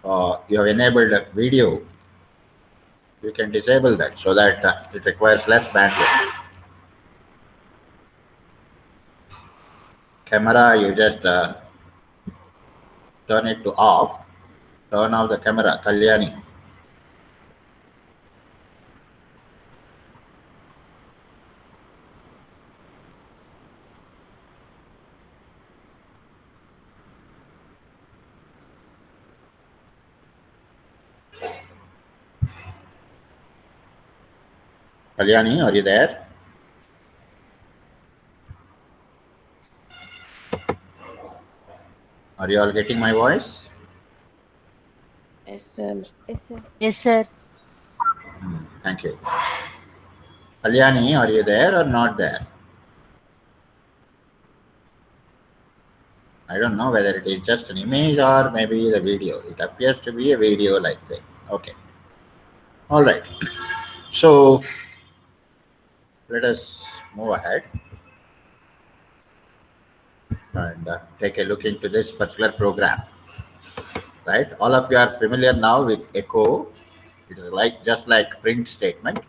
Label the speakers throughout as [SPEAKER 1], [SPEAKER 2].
[SPEAKER 1] you have enabled a video, you can disable that so that it requires less bandwidth. Camera, you just turn it to off, turn off the camera, Kalyani. Kalyani, are you there? Are you all getting my voice?
[SPEAKER 2] Yes, sir.
[SPEAKER 3] Yes, sir.
[SPEAKER 4] Yes, sir.
[SPEAKER 1] Thank you. Kalyani, are you there or not there? I don't know whether it is just an image or maybe the video. It appears to be a video like thing. Okay. All right. So let us move ahead and take a look into this particular program. Right? All of you are familiar now with echo. It is like just like print statement.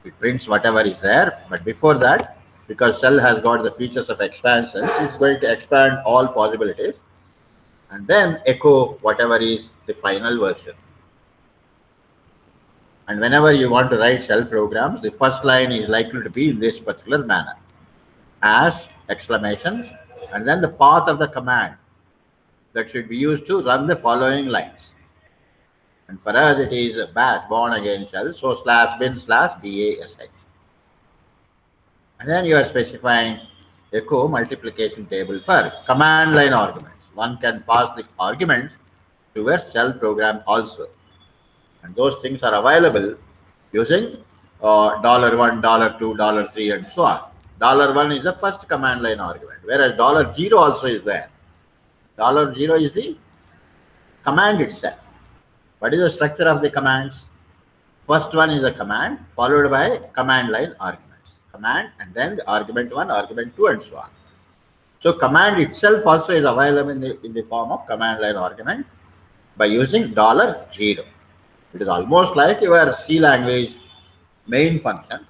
[SPEAKER 1] It prints whatever is there. But before that, because shell has got the features of expansion, it's going to expand all possibilities and then echo whatever is the final version. And whenever you want to write shell programs, the first line is likely to be in this particular manner. As, exclamation, and then the path of the command that should be used to run the following lines. And for us, it is bash, born again shell, so /bin/dash. And then you are specifying echo multiplication table for command line arguments. One can pass the arguments to a shell program also. And those things are available using $1, $2, $3, and so on. $1 is the first command line argument, whereas $0 also is there. $0 is the command itself. What is the structure of the commands? First one is a command followed by command line arguments. Command and then the argument 1, argument 2, and so on. So command itself also is available in the form of command line argument by using $0. It is almost like your C language main function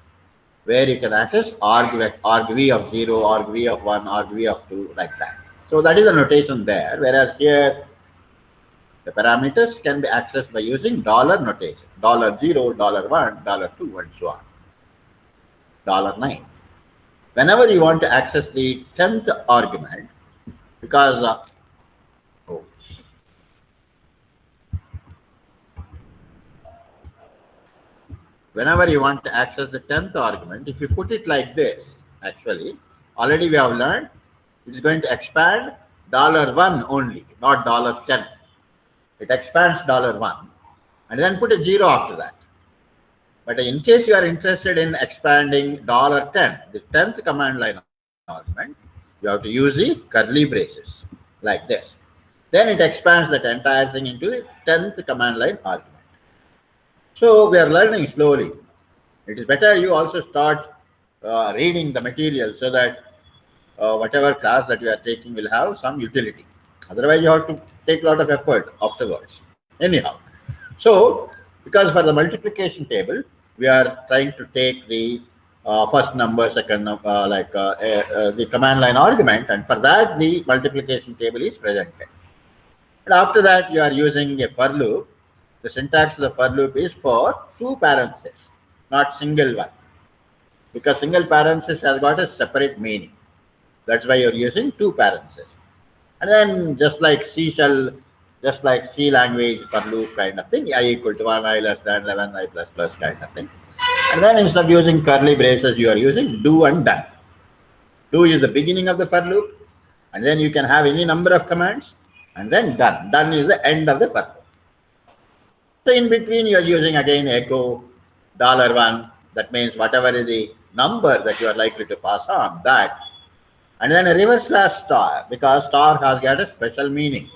[SPEAKER 1] where you can access argv of 0, argv of 1, argv of 2, like that. So that is the notation there, whereas here the parameters can be accessed by using dollar notation, $0, $1, $2, and so on, $9. Whenever you want to access the 10th argument, because whenever you want to access the 10th argument, if you put it like this, actually, already we have learned it is going to expand $1 only, not $10. It expands $1 and then put a 0 after that. But in case you are interested in expanding $10, the 10th command line argument, you have to use the curly braces like this. Then it expands that entire thing into the 10th command line argument. So we are learning slowly. It is better you also start reading the material so that whatever class that you are taking will have some utility. Otherwise, you have to take a lot of effort afterwards. Anyhow, so because for the multiplication table, we are trying to take the first number, second number, the command line argument, and for that the multiplication table is presented. And after that, you are using a for loop. The syntax of the for loop is for 2 parentheses, not single one, because single parenthesis has got a separate meaning. That's why you're using 2 parentheses. And then just like C shell, just like C language for loop kind of thing, I equal to 1, I less than 11, I plus plus kind of thing. And then instead of using curly braces, you are using do and done. Do is the beginning of the for loop, and then you can have any number of commands, and then done. Done is the end of the for loop. So in between, you are using again echo $1. That means whatever is the number that you are likely to pass on, that. And then a reverse slash star, because star has got a special meaning.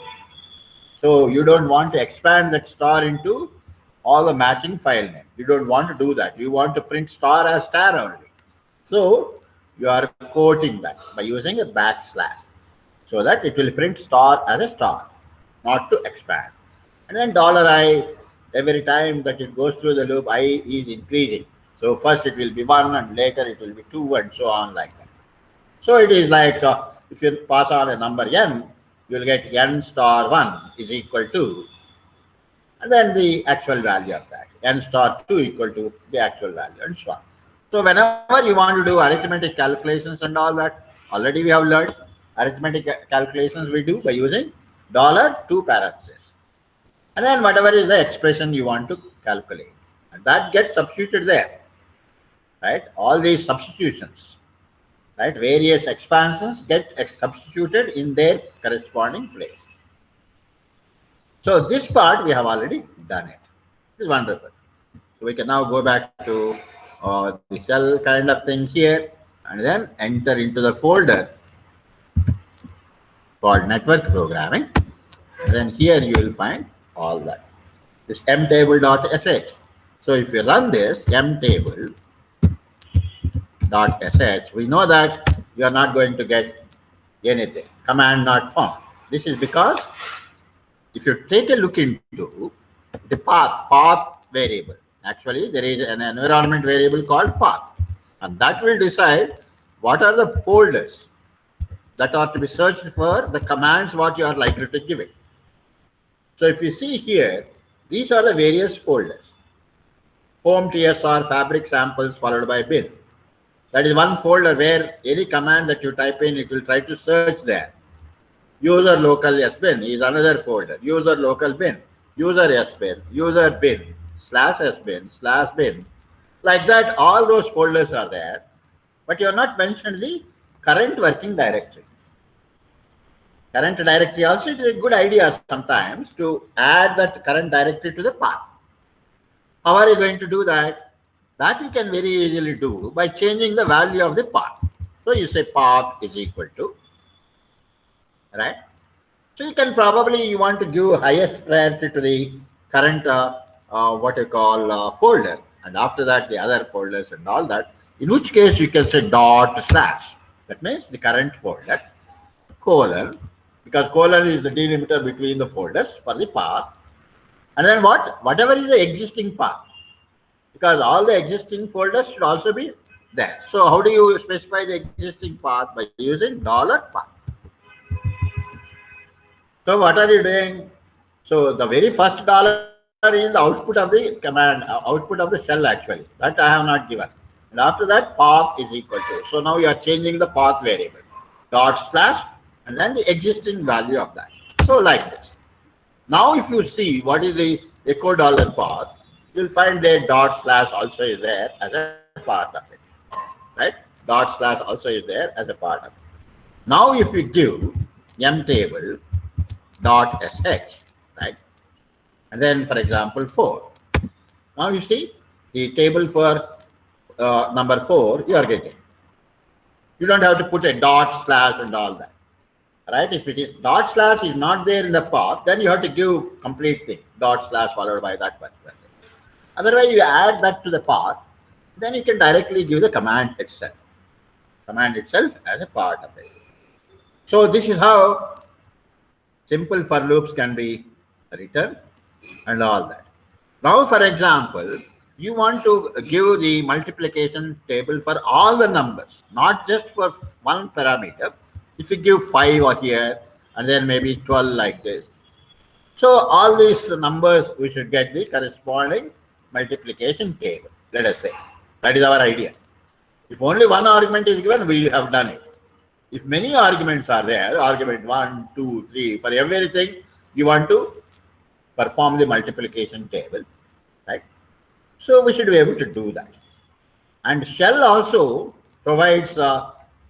[SPEAKER 1] So you don't want to expand that star into all the matching file name. You don't want to do that. You want to print star as star only. So you are quoting that by using a backslash so that it will print star as a star, not to expand. And then dollar I, every time that it goes through the loop, I is increasing. So first it will be 1 and later it will be 2 and so on like that. So it is like if you pass on a number n, you will get n star 1 is equal to, and then the actual value of that. N star 2 equal to the actual value and so on. So whenever you want to do arithmetic calculations and all that, already we have learned arithmetic calculations we do by using $2 parentheses. And then whatever is the expression you want to calculate, and that gets substituted there, right? All these substitutions, right? Various expansions get substituted in their corresponding place. So this part we have already done it. It is wonderful. So we can now go back to the shell kind of thing here, and then enter into the folder called network programming. And then here you will find all that. This mtable.sh. So if you run this mtable.sh, we know that you are not going to get anything. Command not found. This is because if you take a look into the path variable, actually there is an environment variable called path, and that will decide what are the folders that are to be searched for the commands what you are likely to give it. So if you see here, these are the various folders. Home TSR fabric samples followed by bin. That is one folder where any command that you type in, it will try to search there. User local sbin is another folder. User local bin, user sbin, user bin, /sbin/bin. Like that, all those folders are there, but you have not mentioned the current working directory. Current directory also, it is a good idea sometimes to add that current directory to the path. How are you going to do that? That you can very easily do by changing the value of the path. So you say path is equal to, right? So you can probably, you want to give highest priority to the current what you call folder, and after that the other folders and all that, in which case you can say /. That means the current folder, colon, because colon is the delimiter between the folders for the path, and then whatever is the existing path, because all the existing folders should also be there. So how do you specify the existing path? By using $path. So what are you doing? So the very first dollar is the output of the command, output of the shell actually. That I have not given. And after that, path is equal to. So now you are changing the path variable. // and then the existing value of that. So like this. Now if you see what is the echo $path, you'll find that // also is there as a part of it. Right? // also is there as a part of it. Now if you give mtable.sh, right? And then for example 4. Now you see the table for number 4 you are getting. You don't have to put a // and all that. Right? If it is // is not there in the path, then you have to give complete thing, // followed by that particular thing. Otherwise, you add that to the path, then you can directly give the command itself as a part of it. So this is how simple for loops can be written and all that. Now, for example, you want to give the multiplication table for all the numbers, not just for one parameter. If you give 5 or here and then maybe 12 like this. So all these numbers, we should get the corresponding multiplication table, let us say. That is our idea. If only one argument is given, we have done it. If many arguments are there, argument 1, 2, 3, for everything, you want to perform the multiplication table, right? So we should be able to do that. And shell also provides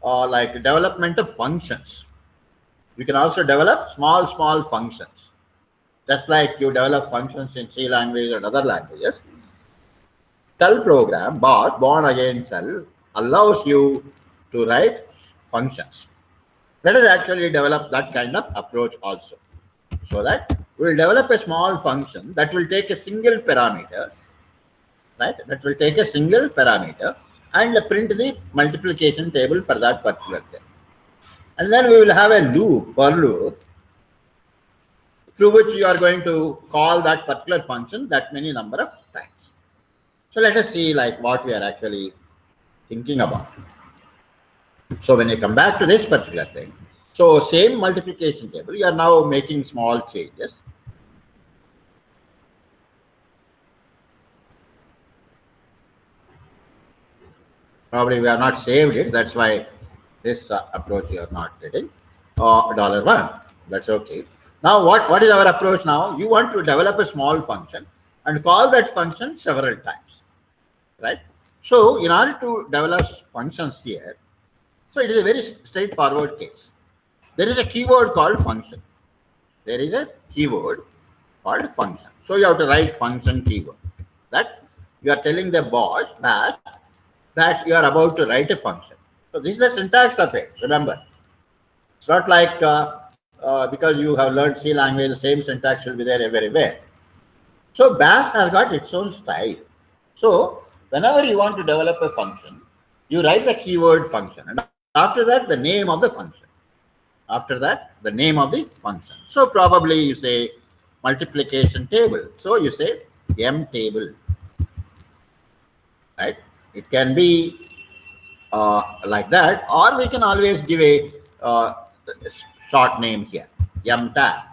[SPEAKER 1] like development of functions. You can also develop small functions. Just like you develop functions in C language and other languages. Shell program, born again shell, allows you to write functions. Let us actually develop that kind of approach also. So that we will develop a small function that will take a single parameter, right? That will take a single parameter and print the multiplication table for that particular thing. And then we will have a loop, for loop, through which you are going to call that particular function that many number of times. So let us see like what we are actually thinking about. So when you come back to this particular thing, so same multiplication table, you are now making small changes. Probably we have not saved it. That's why this approach you are not getting. $1. That's okay. Now what is our approach now? You want to develop a small function and call that function several times, right? So in order to develop functions here, so it is a very straightforward case. There is a keyword called function. There is a keyword called function. So you have to write function keyword. That you are telling the bash that you are about to write a function. So this is the syntax of it. Remember, it's not like because you have learned C language, the same syntax will be there everywhere. So bash has got its own style. So whenever you want to develop a function, you write the keyword function, and after that the name of the function. After that, the name of the function. So probably you say multiplication table. So you say M table, right? It can be like that, or we can always give a short name here, M.Tech.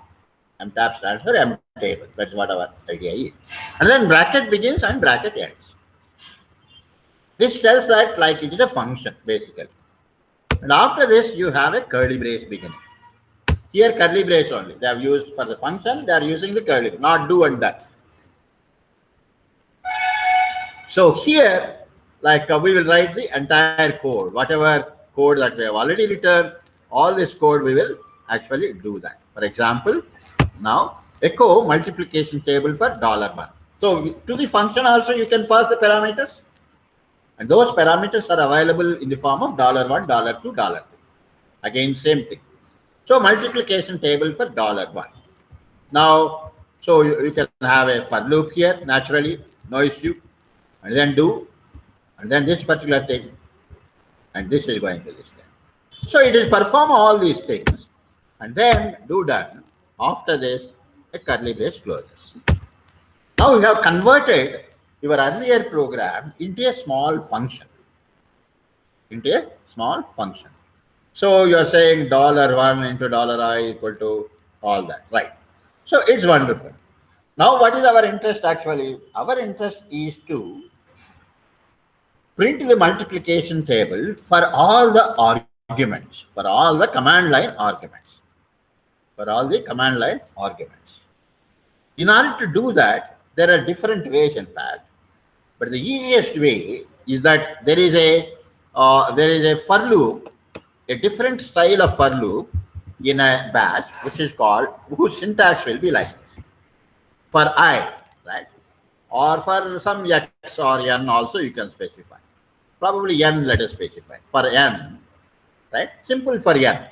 [SPEAKER 1] M.Tech stands for M table. That's what our idea is. And then bracket begins and bracket ends. This tells that like it is a function basically. And after this, you have a curly brace beginning. Here, curly brace only. They have used for the function, they are using the curly, not do and that. So here, like we will write the entire code, whatever code that we have already written, all this code we will actually do that. For example, now echo multiplication table for $1. So to the function also you can pass the parameters. And those parameters are available in the form of $1, $2, $3. Again, same thing. So multiplication table for $1. Now, so you can have a for loop here, naturally, no issue. And then do, and then this particular thing, and this is going to this thing. So it is perform all these things, and then do done. After this, a curly brace closes. Now you have converted your earlier program into a small function. So you are saying $1 into $I equal to all that, right? So it's wonderful. Now what is our interest actually? Our interest is to print the multiplication table for all the arguments, for all the command line arguments. In order to do that, there are different ways in fact. But the easiest way is that there is a for loop, a different style of for loop in a bash, which is called, whose syntax will be like this. For I, right? Or for some x or n also you can specify. Probably n let us specify. For n, right? Simple for n.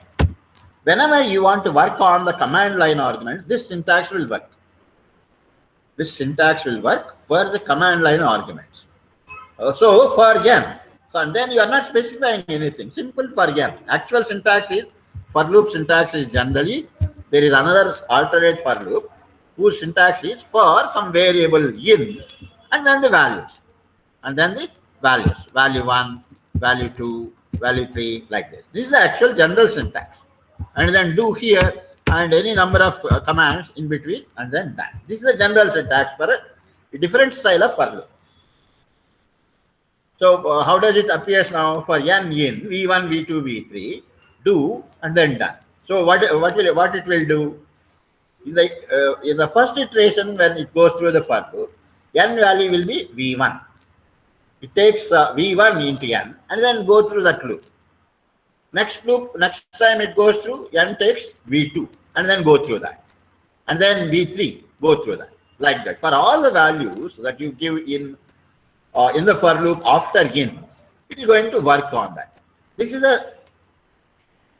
[SPEAKER 1] Whenever you want to work on the command line arguments, this syntax will work. This syntax will work for the command line arguments. So for n, so and then you are not specifying anything. Simple for n. Actual syntax is, for loop syntax is generally, there is another alternate for loop whose syntax is for some variable in, and then the values. And then the values, value 1, value 2, value 3, like this. This is the actual general syntax. And then do here and any number of commands in between, and then that. This is the general syntax for a different style of for loop. So how does it appear now? For n in v1, v2, v3, do and then done. So what it will do? Like in the first iteration, when it goes through the for loop, n value will be v1. It takes v1 into n and then go through that loop. Next time it goes through, n takes v2 and then go through that. And then v3, go through that. Like that. For all the values that you give in the for loop after in, it is going to work on that. This is the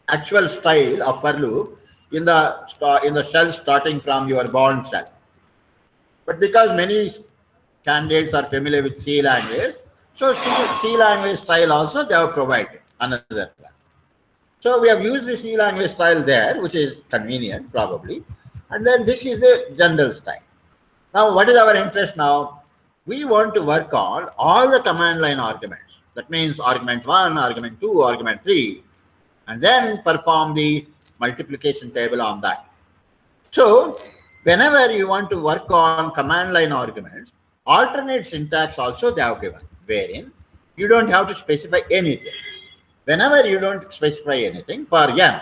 [SPEAKER 1] actual style of for loop in the shell starting from your bound shell. But because many candidates are familiar with C language, so C language style also they have provided another one. So we have used the C language style there, which is convenient probably. And then this is the general style. Now, what is our interest now? We want to work on all the command line arguments. That means argument 1, argument 2, argument 3, and then perform the multiplication table on that. So, whenever you want to work on command line arguments, alternate syntax also they have given, wherein you don't have to specify anything. Whenever you don't specify anything for n,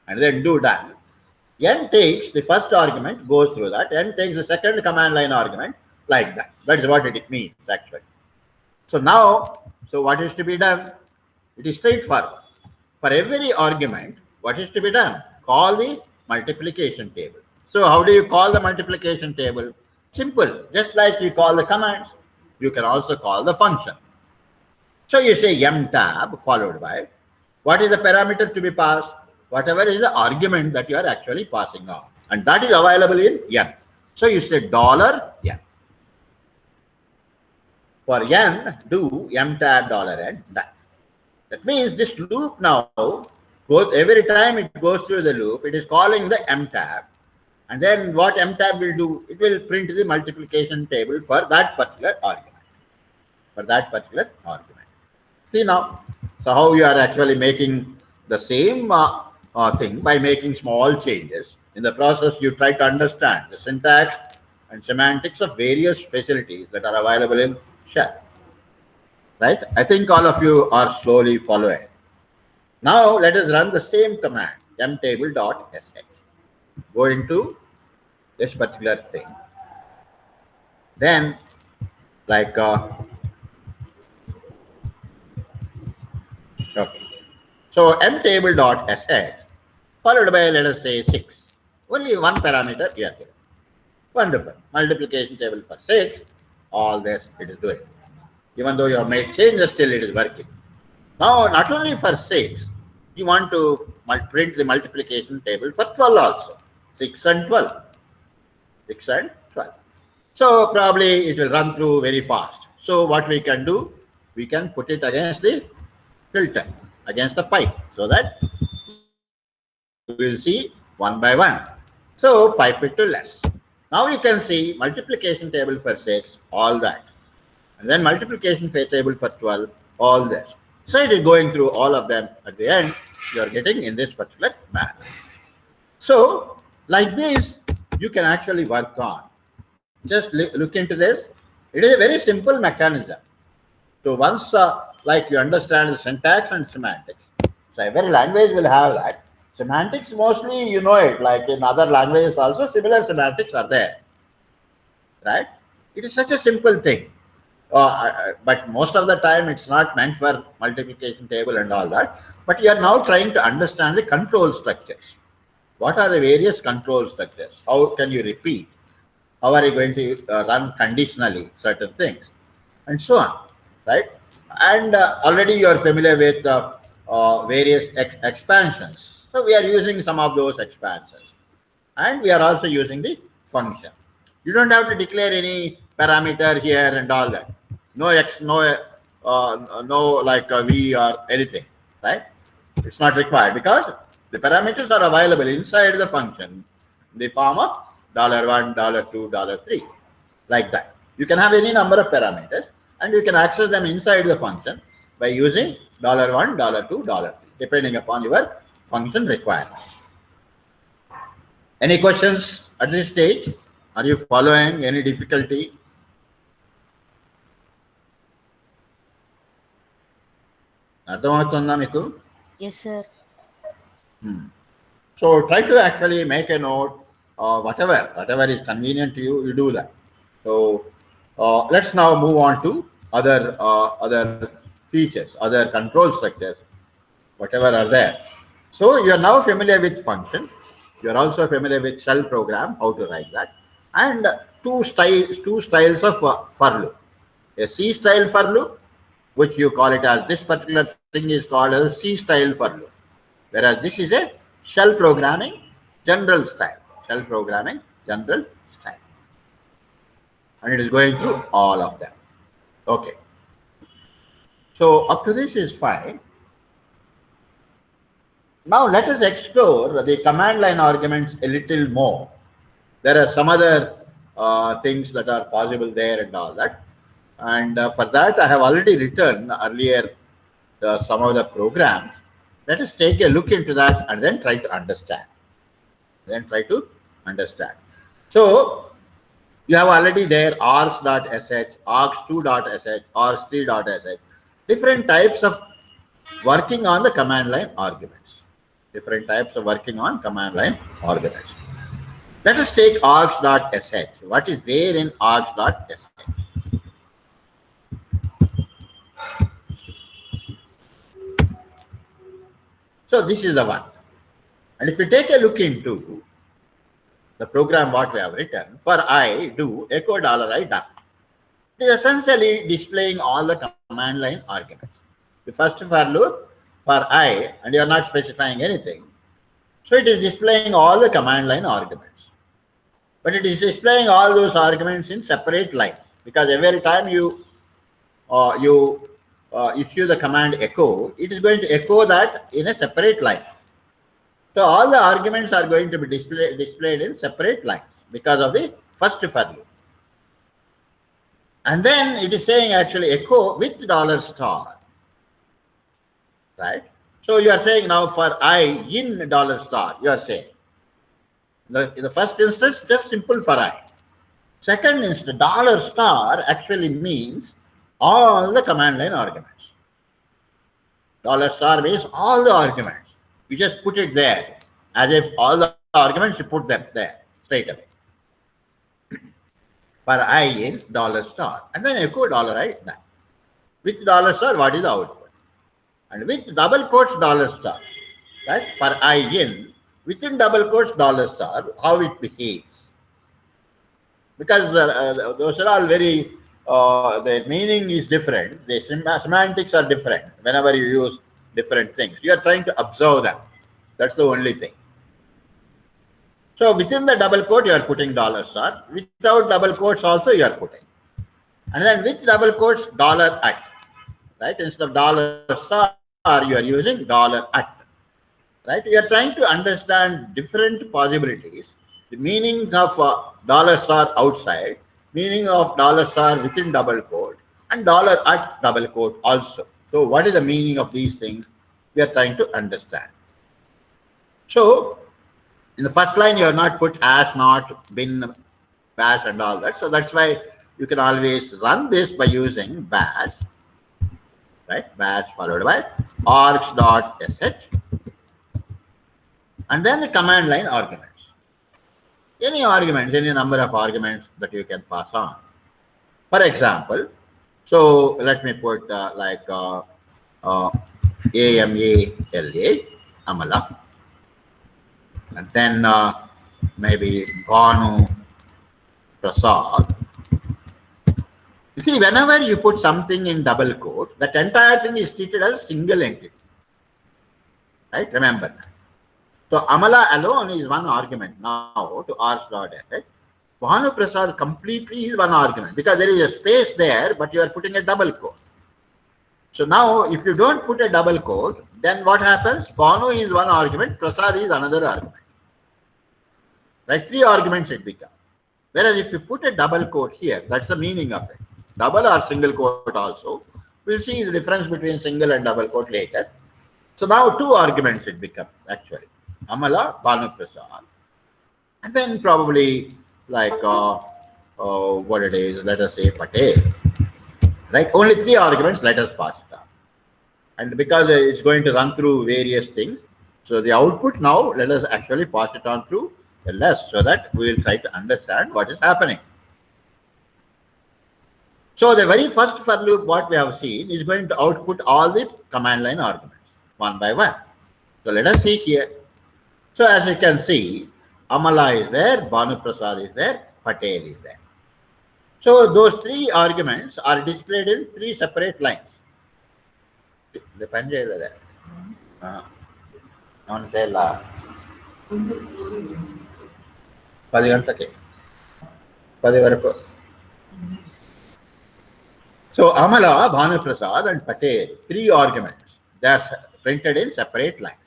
[SPEAKER 1] and then do done, n takes the first argument, goes through that, n takes the second command line argument, like that. That is what it means actually. So now, so what is to be done? It is straightforward. For every argument, what is to be done? Call the multiplication table. So how do you call the multiplication table? Simple. Just like you call the commands, you can also call the function. So you say M.Tab followed by what is the parameter to be passed? Whatever is the argument that you are actually passing on. And that is available in n. So you say $n. For n, do M.Tab $n. That means this loop now goes, every time it goes through the loop, it is calling the M.Tab. And then what M.Tab will do? It will print the multiplication table for that particular argument. See now, so how you are actually making the same thing by making small changes. In the process, you try to understand the syntax and semantics of various facilities that are available in shell. Right? I think all of you are slowly following. Now let us run the same command, mtable.sh. Go into this particular thing. Then, like, okay. So mtable.sh followed by, let us say, 6. Only one parameter here. Wonderful. Multiplication table for 6. All this it is doing. Even though you have made changes, still it is working. Now, not only for 6, you want to print the multiplication table for 12 also. 6 and 12. 6 and 12. So, probably it will run through very fast. So, what we can do, we can put it against the filter, against the pipe, so that we will see one by one. So, pipe it to less. Now, you can see multiplication table for 6, all that. And then multiplication table for 12, all this. So it is going through all of them. At the end, you are getting in this particular manner. So, like this, you can actually work on. Just look into this. It is a very simple mechanism. So once, like you understand the syntax and semantics. So every language will have that. Semantics mostly you know it. Like in other languages also, similar semantics are there. Right? It is such a simple thing. But most of the time it's not meant for multiplication table and all that. But you are now trying to understand the control structures. What are the various control structures? How can you repeat? How are you going to run conditionally certain things? And so on, right? And already you are familiar with various expansions. So we are using some of those expansions. And we are also using the function. You don't have to declare any parameter here and all that. No x, no like v or anything, right? It's not required because the parameters are available inside the function in the form of $1, $2, $3, like that. You can have any number of parameters and you can access them inside the function by using $1, $2, $3, depending upon your function requirements. Any questions at this stage? Are you following? Any difficulty?
[SPEAKER 2] Yes, sir.
[SPEAKER 1] So try to actually make a note, whatever is convenient to you, you do that. So let's now move on to other features, other control structures, whatever are there. So you are now familiar with function. You are also familiar with shell program, how to write that, and two styles of for loop. A C style for loop, which you call it as, this particular thing is called as C style for loop, whereas this is a shell programming general style. Shell programming general style, and it is going through all of them. Okay. So up to this is fine. Now let us explore the command line arguments a little more. There are some other things that are possible there and all that. And for that, I have already written earlier some of the programs. Let us take a look into that and then try to understand. So you have already there args.sh, args2.sh, args3.sh, different types of working on the command line arguments. Let us take args.sh. What is there in args.sh? So this is the one. And if you take a look into the program what we have written, for I do echo $I done. It is essentially displaying all the command line arguments. The first for loop for I, and you are not specifying anything. So it is displaying all the command line arguments. But it is displaying all those arguments in separate lines, because every time you issue the command echo, it is going to echo that in a separate line. So all the arguments are going to be displayed in separate lines because of the first for loop. And then it is saying actually echo with $, right? So you are saying now for I in $, you are saying. In the first instance, just simple for I. Second instance, $* actually means all the command line arguments. $* means all the arguments. You just put it there as if all the arguments, you put them there straight away. For I in $, and then echo $I done. With $, what is the output? And with double quotes $, right? For I in, within double quotes $, how it behaves. Because those are all very, their meaning is different. The semantics are different whenever you use different things. You are trying to observe them. That's the only thing. So within the double quote, you are putting $. Without double quotes also you are putting. And then with double quotes, $at. Right? Instead of $, you are using $at. Right? You are trying to understand different possibilities. The meanings of $* outside, meaning of $* within double quote, and $at double quote also. So what is the meaning of these things? We are trying to understand. So in the first line, you have not put hash, not, bin, bash, and all that. So that's why you can always run this by using bash, right? Bash followed by args.sh, and then the command line arguments. Any arguments, any number of arguments that you can pass on. For example, so let me put AMALA, Amala. And then maybe Banu Prasad. You see, whenever you put something in double quote, that entire thing is treated as a single entity. Right? Remember that. So Amala alone is one argument now to args.sh. Banu Prasad completely is one argument because there is a space there, but you are putting a double quote. So now, if you don't put a double quote, then what happens? Banu is one argument, Prasad is another argument. Right? 3 arguments it becomes. Whereas if you put a double quote here, that's the meaning of it. Double or single quote also. We'll see the difference between single and double quote later. So now 2 arguments it becomes actually. Amala, Banu Prasad. And then probably like what it is, let us say Patel. Right? Only 3 arguments, let us pass it on. And because it's going to run through various things, so the output now, let us actually pass it on through ls so that we will try to understand what is happening. So the very first for loop what we have seen is going to output all the command line arguments one by one. So let us see here. So as you can see, Amala is there, Banu Prasad is there, Patel is there. So those 3 arguments are displayed in 3 separate lines. The panja is there. Non say la. 10 గంటలకి 10 వరకు. So Amala, Banu Prasad and Patel, 3 arguments. They are printed in separate lines.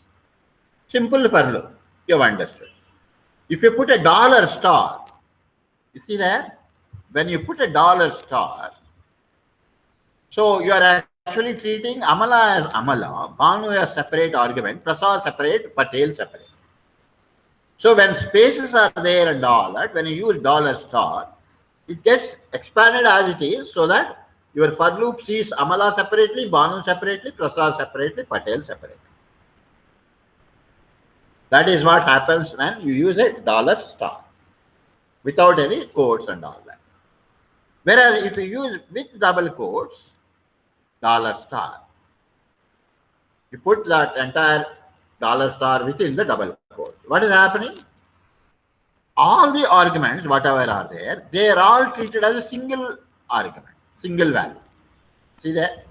[SPEAKER 1] Simple for loop. You have understood. If you put a $, You see there? When you put a dollar star, so you are actually treating Amala as Amala, Banu as separate argument, Prasad separate, Patel separate. So when spaces are there and all that, when you use dollar star, it gets expanded as it is so that your for loop sees Amala separately, Banu separately, Prasad separately, Patel separately. That is what happens when you use a dollar star without any quotes and all that. Whereas if you use with double quotes, dollar star, you put that entire dollar star within the double quotes. What is happening? All the arguments, whatever are there, they are all treated as a single argument, single value. See that?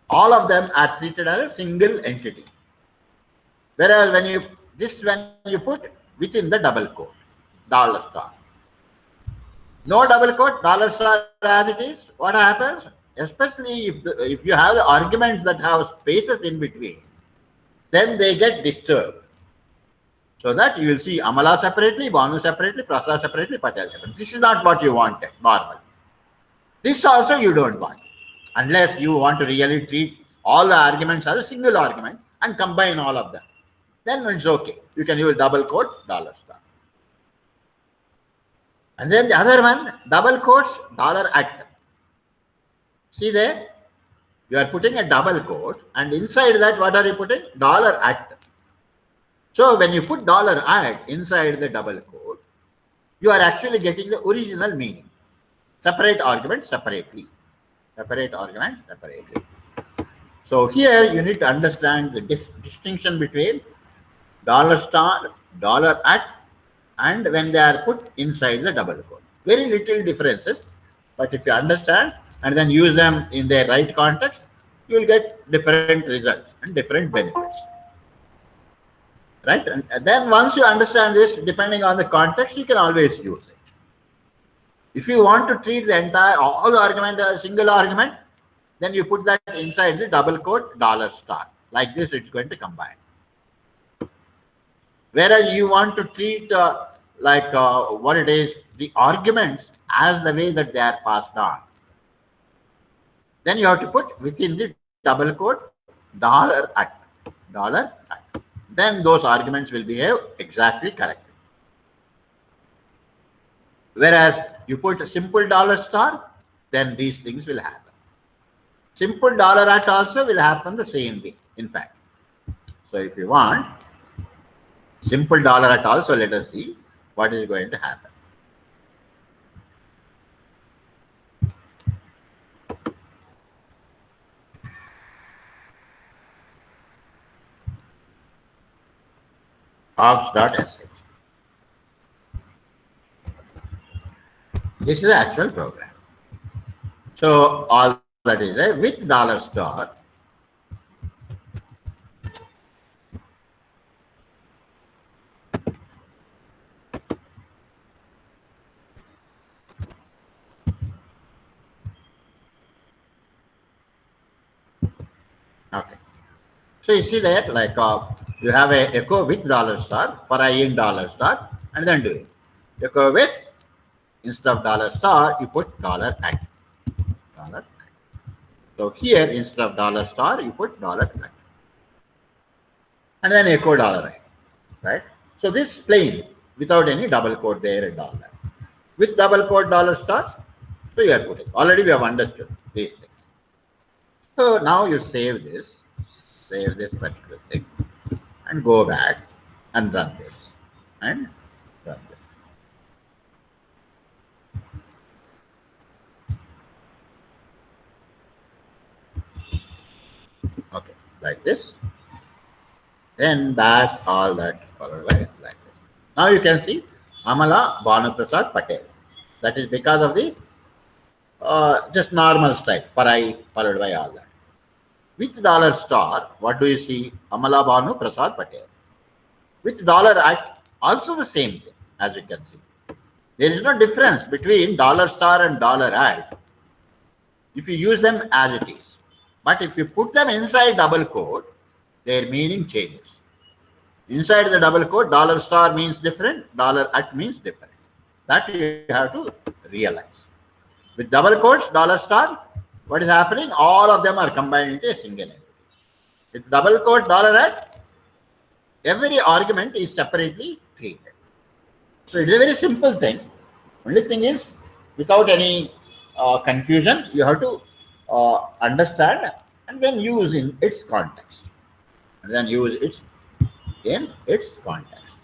[SPEAKER 1] All of them are treated as a single entity. Whereas when you put within the double quote, dollar star. No double quote, dollar star as it is, what happens? Especially if you have the arguments that have spaces in between, then they get disturbed. So that you will see Amala separately, Banu separately, Prasad separately, Patel separately. This is not what you wanted, normal. This also you don't want, unless you want to really treat all the arguments as a single argument and combine all of them. Then it's okay. You can use double quote, dollar star. And then the other one, double quotes, dollar at. See there? You are putting a double quote, and inside that, what are you putting? Dollar at. So when you put dollar at inside the double quote, you are actually getting the original meaning. Separate argument separately. Separate argument separately. So here you need to understand the distinction between dollar star, dollar at, and when they are put inside the double quote. Very little differences, but if you understand and then use them in their right context, you will get different results and different benefits. Right? And then once you understand this, depending on the context, you can always use it. If you want to treat the entire, all the argument as a single argument, then you put that inside the double quote dollar star. Like this, it's going to combine. Whereas you want to treat what it is, the arguments as the way that they are passed on. Then you have to put within the double quote dollar at, dollar at. Then those arguments will behave exactly correctly. Whereas you put a simple dollar star, then these things will happen. Simple dollar at also will happen the same way, in fact. So if you want simple dollar at also, let us see what is going to happen. Ops.sh. This is the actual program. So all that is with dollar star. Okay. So you see that you have a echo with dollar star for I in dollar star and then do it. Echo with, instead of dollar star, you put dollar at. Dollar at. So here, instead of dollar star, you put dollar at. And then echo dollar at. Right? So this is plain without any double quote there and all that. With double quote dollar star, so you are putting. Already we have understood these things. So now you save this particular thing and go back and run this and run this. Okay, like this. Then bash all that followed by like this. Now you can see Amala, Banu Prasad, Patel. That is because of the just normal style for I followed by all that. With dollar star, what do you see? Amala, Banu, Prasad, Patel. With dollar at, also the same thing, as you can see. There is no difference between dollar star and dollar at if you use them as it is. But if you put them inside double quote, their meaning changes. Inside the double quote, dollar star means different, dollar at means different. That you have to realize. With double quotes, dollar star, what is happening? All of them are combined into a single entity. With double quote, dollar at, every argument is separately treated. So it is a very simple thing. Only thing is, without any confusion, you have to understand and then use in its context. And then use it in its context.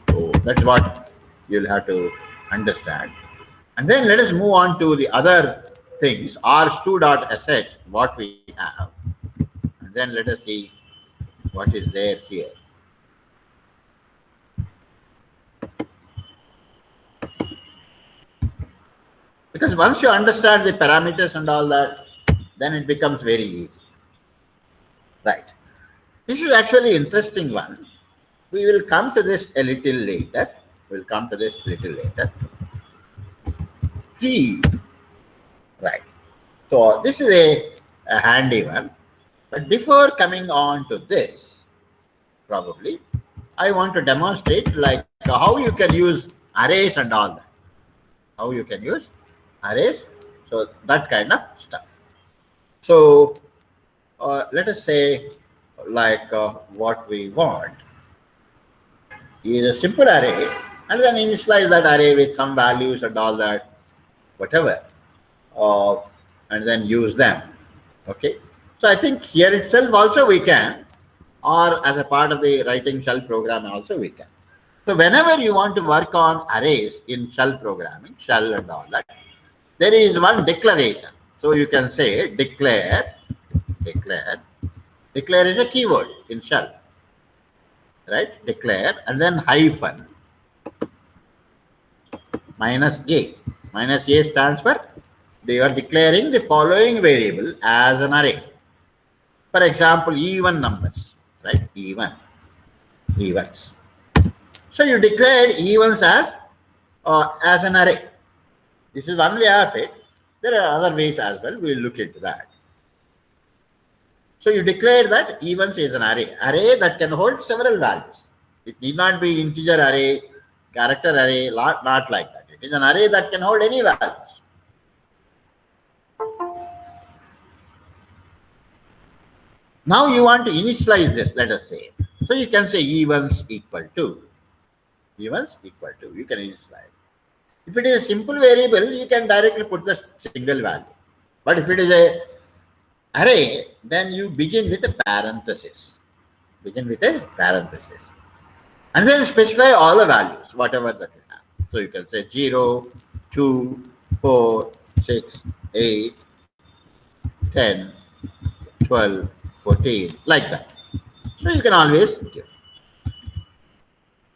[SPEAKER 1] So that's what you'll have to understand. And then let us move on to the other things, r2.sh, what we have. And then let us see what is there here. Because once you understand the parameters and all that, then it becomes very easy. Right. This is actually interesting one. We will come to this a little later. We'll come to this a little later. 3. Right. So this is a handy one. But before coming on to this, probably, I want to demonstrate like how you can use arrays and all that. How you can use arrays. So that kind of stuff. So let us say like what we want is a simple array, and then initialize that array with some values and all that, whatever, and then use them. Okay. So I think here itself also we can, or as a part of the writing shell program also we can. So whenever you want to work on arrays in shell programming, shell and all that, there is one declaration. So you can say declare. Declare is a keyword in shell, right? Declare and then hyphen -a. -a stands for they are declaring the following variable as an array. For example, even numbers, right? Evens. So you declared evens as an array. This is one way of it. There are other ways as well. We'll look into that. So you declare that events is an array that can hold several values. It need not be integer array, character array, not like that. It is an array that can hold any values. Now you want to initialize this, let us say. So you can say events equal to. You can initialize. If it is a simple variable, you can directly put the single value. But if it is a array, then you begin with a parenthesis. And then specify all the values, whatever that you have. So you can say 0, 2, 4, 6, 8, 10, 12, 14, like that. So you can always give.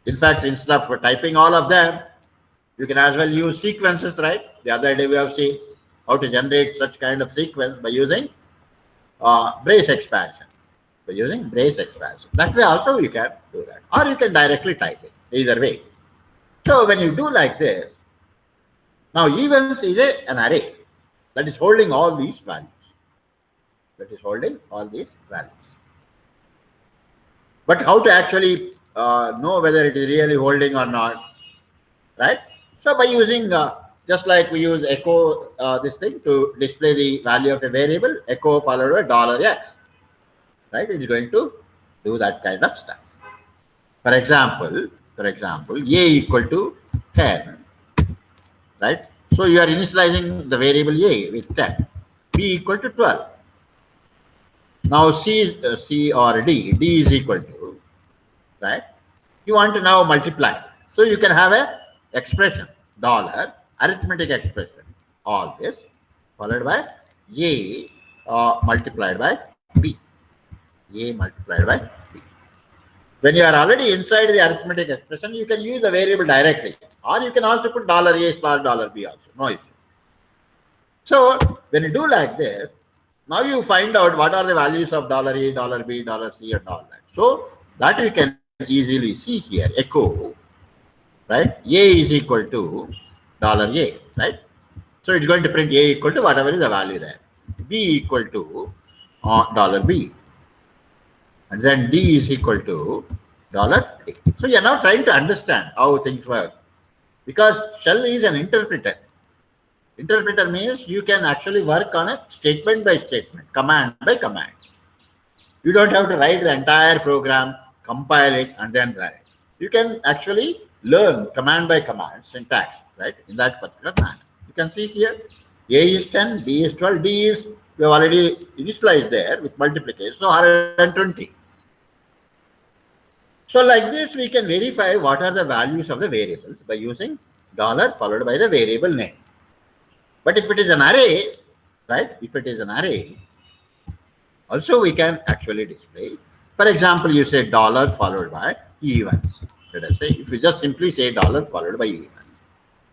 [SPEAKER 1] In fact, instead of typing all of them, you can as well use sequences, right? The other day we have seen how to generate such kind of sequence by using brace expansion. That way also you can do that. Or you can directly type it, either way. So when you do like this, now events is an array that is holding all these values. But how to actually know whether it is really holding or not, right? So by using, just like we use echo this thing to display the value of a variable, echo followed by $x, right? It's going to do that kind of stuff. For example, a equal to 10, right? So you are initializing the variable a with 10, b equal to 12. Now C or D is equal to, right? You want to now multiply. So you can have a expression, arithmetic expression, all this, followed by A multiplied by B. When you are already inside the arithmetic expression, you can use the variable directly. Or you can also put $A/$B also, no issue. So when you do like this, now you find out what are the values of $A, $B, $C, and all that. So that you can easily see here, echo, right? A is equal to $A, right? So it's going to print A equal to whatever is the value there. B equal to $B. And then D is equal to $D. So you are now trying to understand how things work. because shell is an interpreter. Interpreter means you can actually work on a statement by statement, command by command. You don't have to write the entire program, compile it, and then run it. You can actually learn command by command syntax, right, in that particular manner. You can see here, A is 10, B is 12, D is, we have already initialized there with multiplication, so 120. So like this, we can verify what are the values of the variables by using dollar followed by the variable name. But if it is an array, right, if it is an array, also we can actually display. For example, you say dollar followed by events. Let us say, if you just simply say dollar followed by events,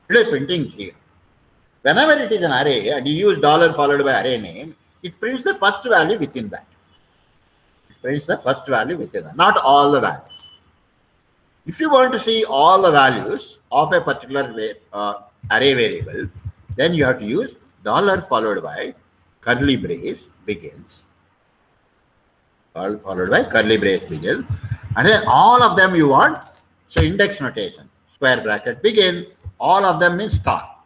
[SPEAKER 1] it is printing 0. Whenever it is an array and you use dollar followed by array name, it prints the first value within that. It prints the first value within that, not all the values. If you want to see all the values of a particular array variable, then you have to use dollar followed by curly brace begins. Followed by curly brace begins. And then all of them you want, so index notation, square bracket begin, all of them means star.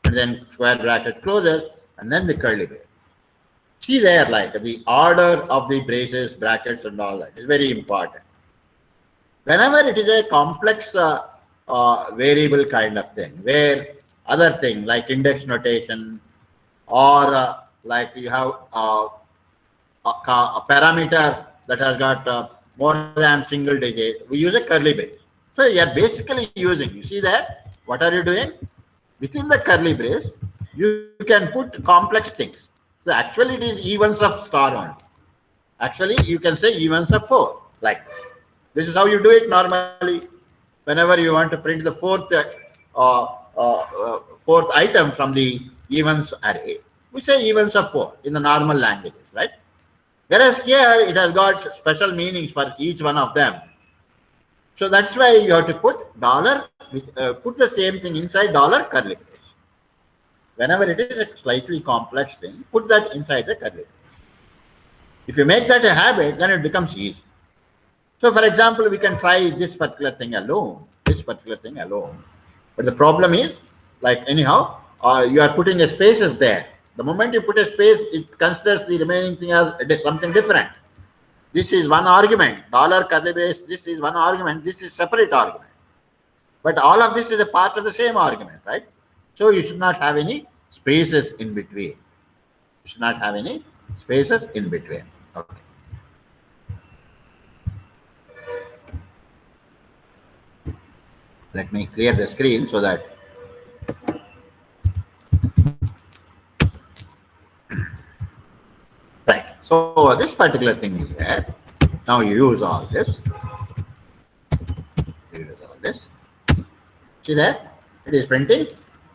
[SPEAKER 1] And then square bracket closes, and then the curly brace. See there, like the order of the braces, brackets, and all that is very important. Whenever it is a complex variable kind of thing, where other thing like index notation or like you have a parameter that has got more than single digit, we use a curly brace. So you are basically using, you see that, what are you doing? Within the curly brace, you can put complex things. So actually it is evens of star only. Actually, you can say evens of 4, like this. This is how you do it normally. Whenever you want to print the fourth item from the events array, we say evens of 4 in the normal languages, right? Whereas here it has got special meanings for each one of them. So that's why you have to put dollar, put the same thing inside dollar curly brace. Whenever it is a slightly complex thing, put that inside the curly brace. If you make that a habit, then it becomes easy. So for example, we can try this particular thing alone, But the problem is, like anyhow, you are putting a spaces there. The moment you put a space, it considers the remaining thing as something different. This is one argument, dollar curly brace, this is one argument, this is separate argument. But all of this is a part of the same argument, right? So you should not have any spaces in between. You should not have any spaces in between. Okay. Let me clear the screen so that right. So this particular thing is there. Now you use all this. See that? It is printing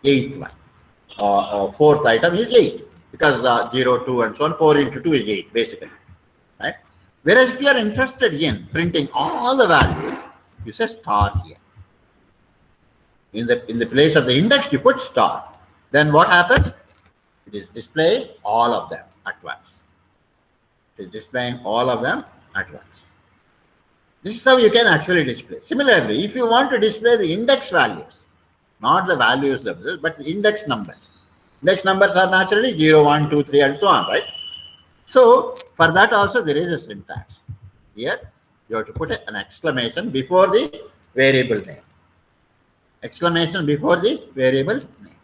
[SPEAKER 1] 8th one. Fourth item is 8 because 0, 2 and so on. 4 into 2 is 8 basically. Right? Whereas if you are interested in printing all the values, you say star here. In the place of the index, you put star. Then what happens? It is displaying all of them at once. It is displaying all of them at once. This is how you can actually display. Similarly, if you want to display the index values, not the values themselves, but the index numbers. Index numbers are naturally 0, 1, 2, 3, and so on, right? So for that also there is a syntax. Here you have to put an exclamation before the variable name. Exclamation before the variable name.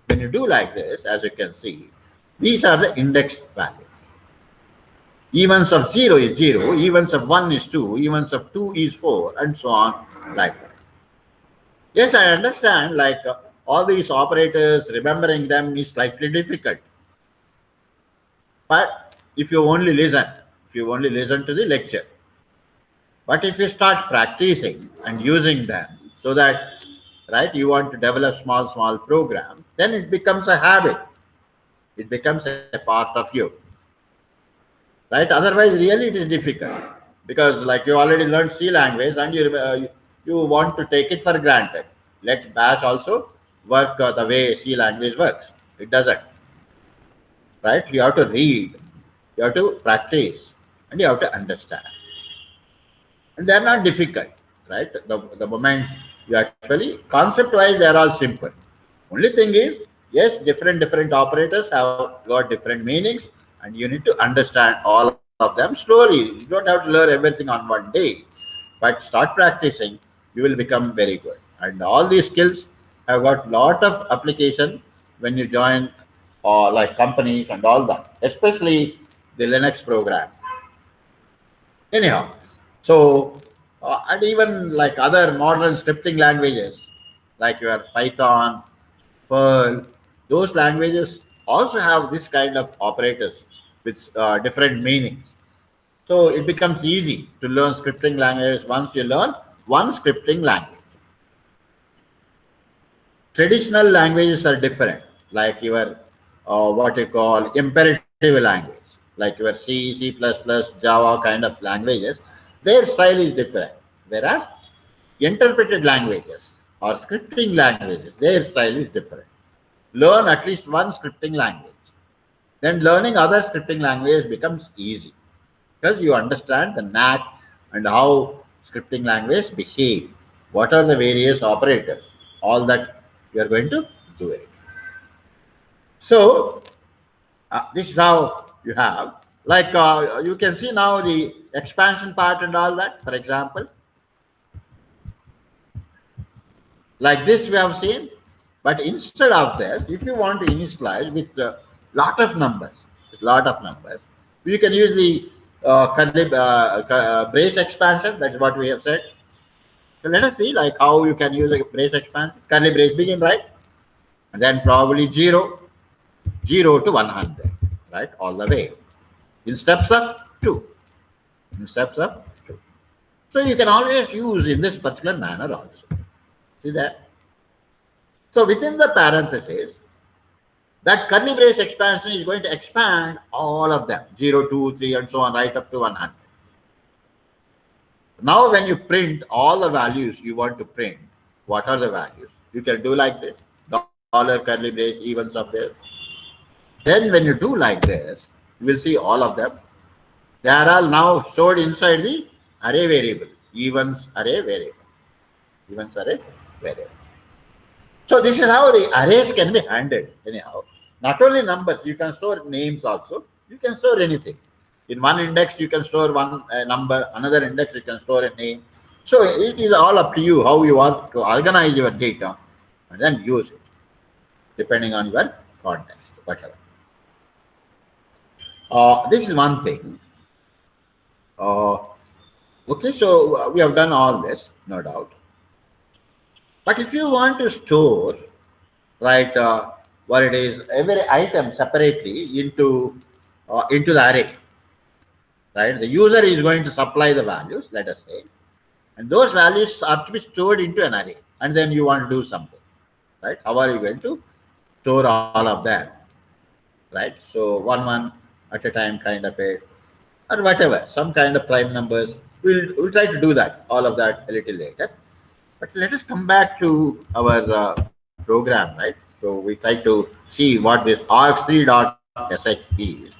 [SPEAKER 1] When you do like this, as you can see, these are the index values. Evens of 0 is 0, evens of 1 is 2, evens of 2 is 4, and so on like that. Yes, I understand, like all these operators, remembering them is slightly difficult. But if you only listen to the lecture. But if you start practicing and using them so that, right, you want to develop small programs, then it becomes a habit. It becomes a part of you. Right? Otherwise, really it is difficult because like you already learned C language and you want to take it for granted. Let Bash also work the way C language works. It doesn't. Right? You have to read, you have to practice, and you have to understand. And they are not difficult. Right? The moment You actually, concept-wise, they are all simple. Only thing is, yes, different operators have got different meanings, and you need to understand all of them slowly. You don't have to learn everything on one day, but start practicing. You will become very good. And all these skills have got lot of application when you join like companies and all that, especially the Linux program. Anyhow, so and even like other modern scripting languages, like your Python, Perl, those languages also have this kind of operators with different meanings. So it becomes easy to learn scripting language once you learn one scripting language. Traditional languages are different, like your what you call imperative language, like your C, C++, Java kind of languages. Their style is different. Whereas interpreted languages or scripting languages, their style is different. Learn at least one scripting language. Then learning other scripting languages becomes easy because you understand the knack and how scripting language behave. What are the various operators? All that you are going to do it. So this is how you have. Like you can see now the expansion part and all that. For example, like this we have seen. But instead of this, if you want to initialize with a lot of numbers, you can use the brace expansion. That's what we have said. So let us see like how you can use a brace expansion. Curly brace begin, right? And then probably 0 to 100, right? All the way. In steps of 2. In steps of 2. So you can always use in this particular manner also. See that? So within the parentheses, that curly brace expansion is going to expand all of them 0, 2, 3, and so on, right up to 100. Now, when you print all the values you want to print, what are the values? You can do like this, dollar curly brace, evens of this. Then, when you do like this, you will see all of them. They are all now stored inside the array variable, evens array variable. Evens array variable. So this is how the arrays can be handled anyhow. Not only numbers, you can store names also. You can store anything. In one index, you can store one number, another index, you can store a name. So it is all up to you how you want to organize your data and then use it, depending on your context, whatever. This is one thing. Okay, so we have done all this, no doubt. But if you want to store, right, what it is, every item separately into the array, right? The user is going to supply the values, let us say, and those values are to be stored into an array. And then you want to do something, right? How are you going to store all of them, right? So one at a time, kind of a, or whatever, some kind of prime numbers. We'll try to do that, all of that a little later. But let us come back to our program, right? So we try to see what this args3.sh is.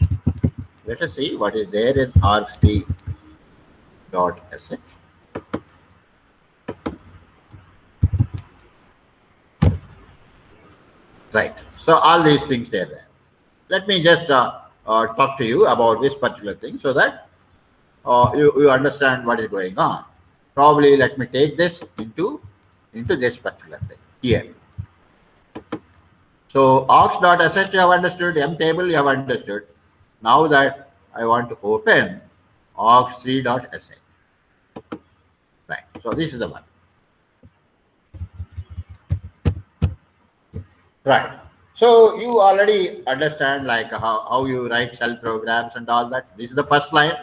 [SPEAKER 1] Let us see what is there in args3.sh. Right. So all these things are there. Let me just talk to you about this particular thing so that you understand what is going on. Probably let me take this into this particular thing here. So args.sh you have understood, mtable you have understood. Now that I want to open args3.sh. Right. So this is the one. Right. So you already understand like how you write shell programs and all that. This is the first line.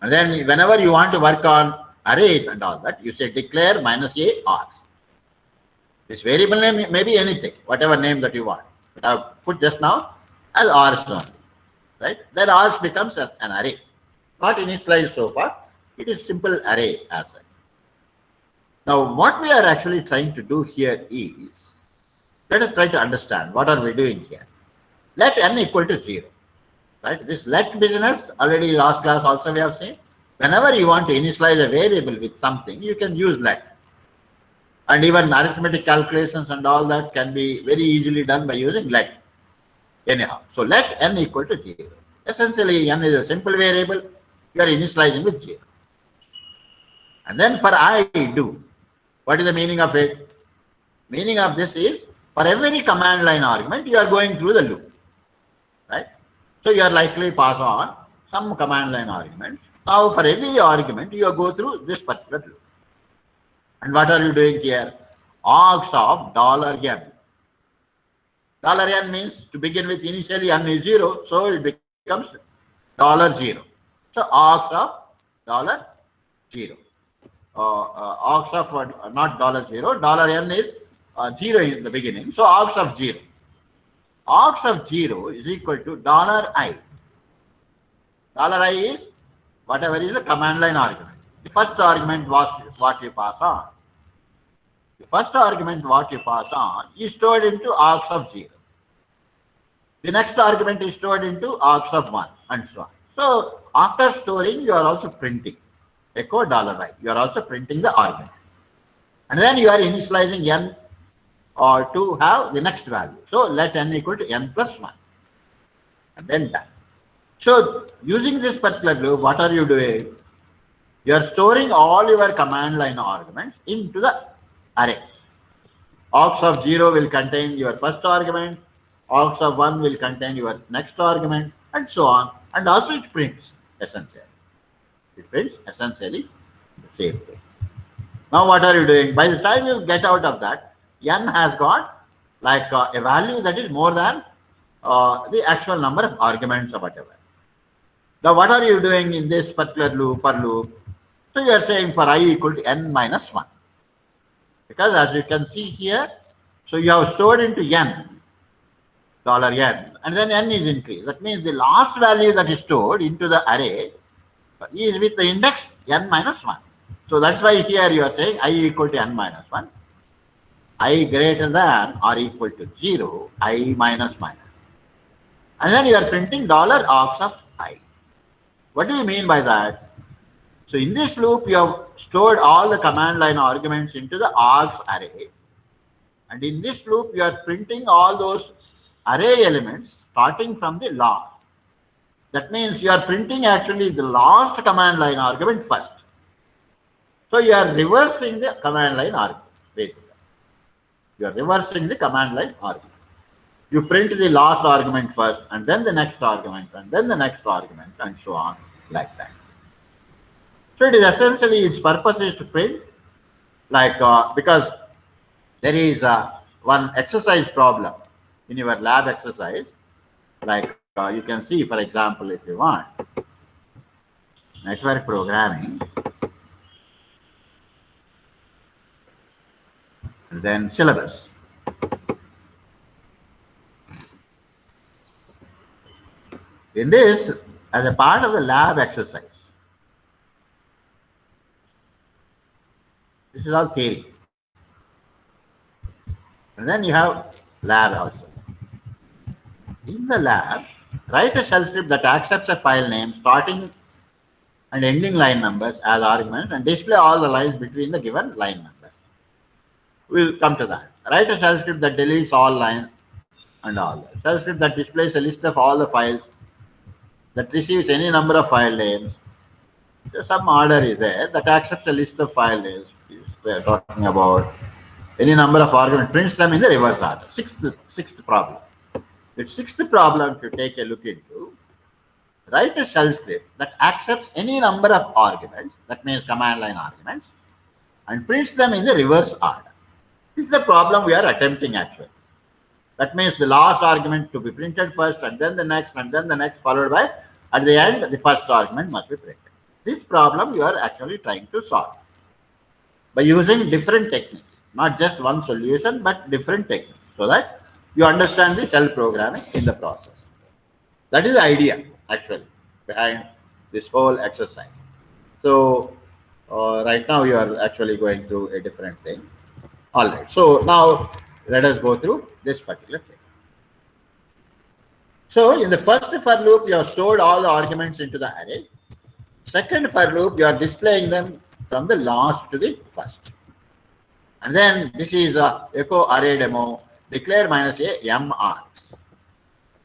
[SPEAKER 1] And then whenever you want to work on arrays and all that, you say declare -a args. This variable name may be anything, whatever name that you want. But I've put just now as args only, right? Then args becomes an array. Not initialized so far. It is simple array as such. Now, what we are actually trying to do here is, let us try to understand what are we doing here. Let n equal to 0. Right? This let business, already last class also we have seen. Whenever you want to initialize a variable with something, you can use let. And even arithmetic calculations and all that can be very easily done by using let. Anyhow, so let n equal to 0. Essentially, n is a simple variable. You are initializing with 0. And then for I do. What is the meaning of it? Meaning of this is, for every command line argument, you are going through the loop. Right? So you are likely pass on some command line arguments. Now for every argument, you go through this particular loop. And what are you doing here? Args of $n. $n means, to begin with, initially n is 0, so it becomes $0. So args of $0. Args of not $0. $n is 0 in the beginning. So args of 0. Args of 0 is equal to $i. $i is whatever is the command line argument. The first argument was what you pass on. The first argument what you pass on is stored into args of 0. The next argument is stored into args of 1 and so on. So after storing, you are also printing. Echo $i. You are also printing the argument. And then you are initializing n or to have the next value. So let n equal to n plus 1. And then done. So using this particular loop, what are you doing? You are storing all your command line arguments into the array. Args of 0 will contain your first argument. Args of 1 will contain your next argument, and so on. And also it prints essentially. It prints essentially the same thing. Now what are you doing? By the time you get out of that, n has got like a value that is more than the actual number of arguments or whatever. Now what are you doing in this particular loop, for loop? So you are saying for I equal to n minus 1. Because as you can see here, so you have stored into n, $n, and then n is increased. That means the last value that is stored into the array is with the index n minus 1. So that's why here you are saying I equal to n minus 1, I greater than or equal to 0, I minus minus. And then you are printing $args of I. What do you mean by that? So in this loop, you have stored all the command line arguments into the args array. And in this loop, you are printing all those array elements starting from the last. That means you are printing actually the last command line argument first. So you are reversing the command line argument, basically. You are reversing the command line argument. You print the last argument first, and then the next argument, and then the next argument, and so on, like that. So it is essentially, its purpose is to print, like, because there is one exercise problem in your lab exercise, like you can see, for example, if you want, network programming, and then syllabus. In this, as a part of the lab exercise, this is all theory. And then you have lab also. In the lab, write a shell script that accepts a file name starting and ending line numbers as arguments and display all the lines between the given line numbers. We'll come to that. Write a shell script that deletes all lines and all that. Shell script that displays a list of all the files, that receives any number of file names. So some order is there that accepts a list of file names. We are talking about any number of arguments, prints them in the reverse order. Sixth problem. The sixth problem, if you take a look into, write a shell script that accepts any number of arguments, that means command line arguments, and prints them in the reverse order. This is the problem we are attempting actually. That means the last argument to be printed first, and then the next, and then the next, followed by, at the end, the first argument must be printed. This problem you are actually trying to solve by using different techniques, not just one solution, but different techniques, so that you understand the shell programming in the process. That is the idea actually behind this whole exercise. So right now you are actually going through a different thing. All right. So now let us go through this particular thing. So in the first for loop, you have stored all the arguments into the array. Second for loop, you are displaying them from the last to the first. And then this is a echo array demo, declare minus a m args.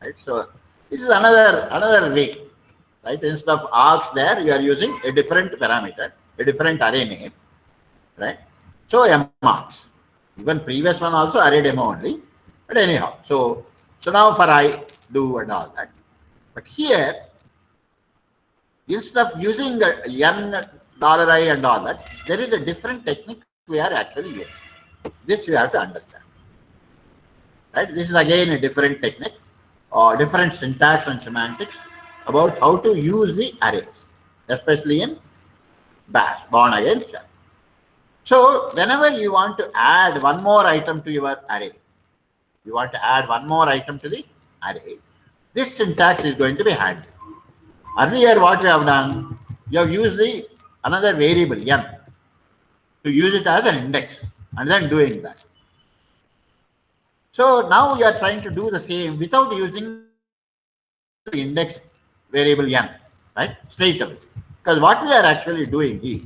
[SPEAKER 1] Right? So this is another way. Right? Instead of args there, you are using a different parameter, a different array name. Right? So m args. Even previous one also array demo only. But anyhow, so now for I do and all that. But here, instead of using n $I and all that, there is a different technique we are actually using. This you have to understand. Right? This is again a different technique or different syntax and semantics about how to use the arrays, especially in bash, born again shell. So whenever you want to add one more item to your array, you want to add one more item to the array, this syntax is going to be handy. Earlier what we have done, you have used the another variable n to use it as an index and then doing that. So now you are trying to do the same without using the index variable n, right? Straight away. Because what we are actually doing is,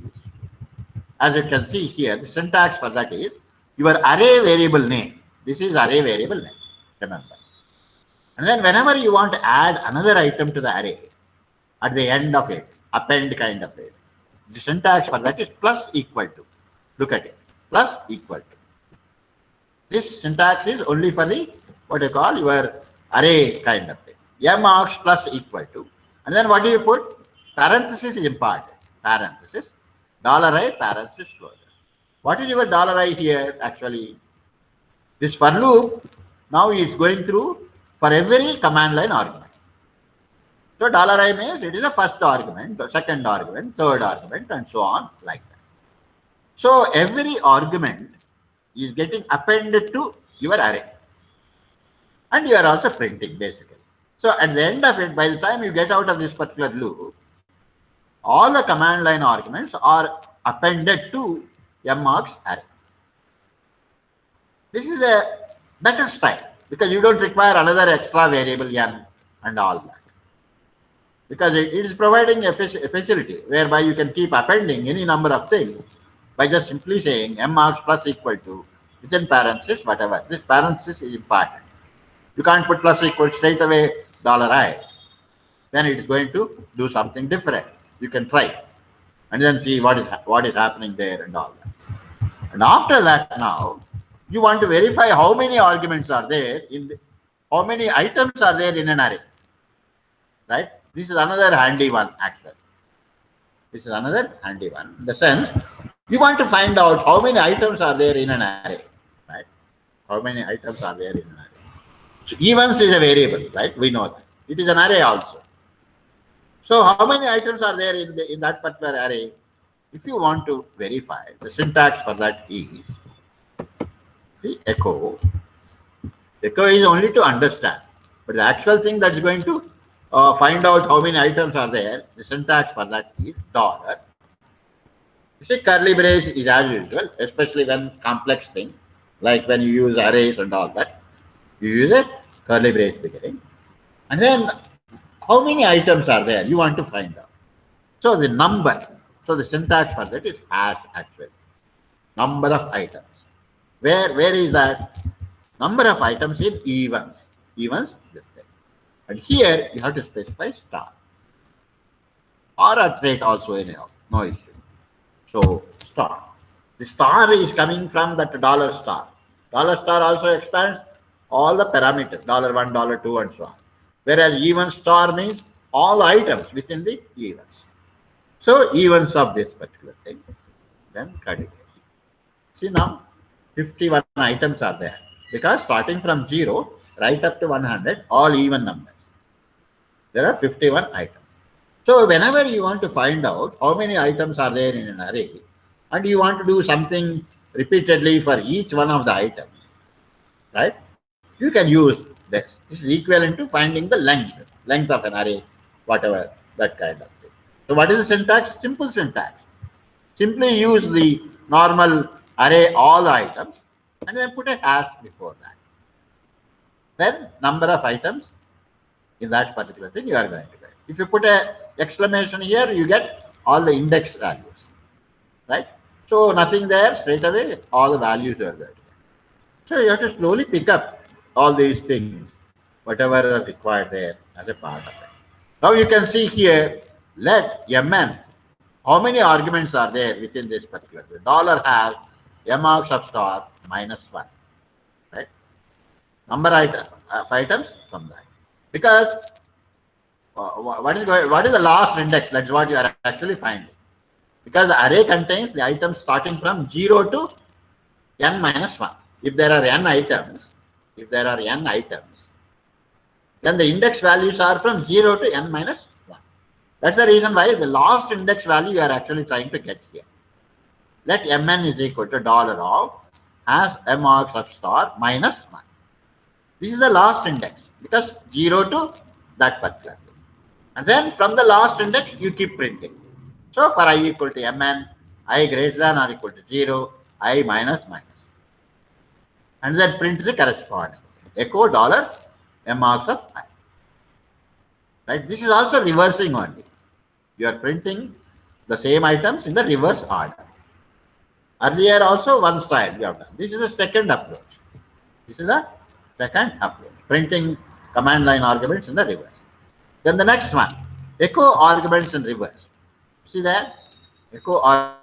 [SPEAKER 1] as you can see here, the syntax for that is your array variable name. This is array variable name, remember. And then whenever you want to add another item to the array, at the end of it, append kind of it, the syntax for that is plus equal to. Look at it, plus equal to. This syntax is only for the, what you call your array kind of thing. M args plus equal to. And then what do you put? Parenthesis is important. Parenthesis, $I, parenthesis closes. What is your $I here actually? This for loop, now it's going through for every command line argument. So $I means it is the first argument, the second argument, third argument, and so on like that. So every argument is getting appended to your array. And you are also printing basically. So at the end of it, by the time you get out of this particular loop, all the command line arguments are appended to m args array. This is a better style because you don't require another extra variable n and all that. Because it is providing a facility whereby you can keep appending any number of things by just simply saying m args plus equal to within parenthesis whatever. This parenthesis is important. You can't put plus equal straight away $I. Then it is going to do something different. You can try and then see what is happening there and all that. And after that, now you want to verify how many arguments are there how many items are there in an array. Right? This is another handy one actually. This is another handy one. In the sense, you want to find out how many items are there in an array. Right? How many items are there in an array. So events is a variable, right? We know that. It is an array also. So how many items are there in that particular array? If you want to verify, the syntax for that is, see, echo. Echo is only to understand. But the actual thing that's going to find out how many items are there, the syntax for that is $. You see, curly brace is as usual, especially when complex thing, like when you use arrays and all that. You use a curly brace beginning. And then how many items are there? You want to find out. So the number. So the syntax for that is hash actually. Number of items. Where is that? Number of items in events. Events, this thing. And here you have to specify star. Or a trait also anyhow. No issue. So star. The star is coming from that $star. $star also expands all the parameters, $1, $2, and so on. Whereas even star means all items within the events. So events of this particular thing, then curly brace. See now, 51 items are there because starting from 0 right up to 100, all even numbers. There are 51 items. So whenever you want to find out how many items are there in an array, and you want to do something repeatedly for each one of the items, right? You can use this. This is equivalent to finding the length of an array, whatever, that kind of thing. So what is the syntax? Simple syntax. Simply use the normal array all the items and then put a hash before that. Then number of items in that particular thing you are going to get. If you put a exclamation here, you get all the index values, right? So nothing there, straight away, all the values are there. So you have to slowly pick up all these things, whatever are required there as a part of it. Now you can see here, let Mn, how many arguments are there within this particular? The dollar has M of star minus 1, right? Number of items from that. Because what is the last index? That's what you are actually finding. Because the array contains the items starting from 0 to n minus 1. If there are n items, then the index values are from 0 to n minus 1. That's the reason why the last index value you are actually trying to get here. Let Mn is equal to dollar of as M of star minus 1. This is the last index because 0 to that particular thing. And then from the last index, you keep printing. So for I equal to Mn, I greater than or equal to 0, I minus minus. And then print the corresponding. Echo dollar M of I. Right? This is also reversing only. You are printing the same items in the reverse order. Earlier also one style we have done. This is the second approach. Printing command line arguments in the reverse. Then the next one, echo arguments in reverse. See that? Echo arguments.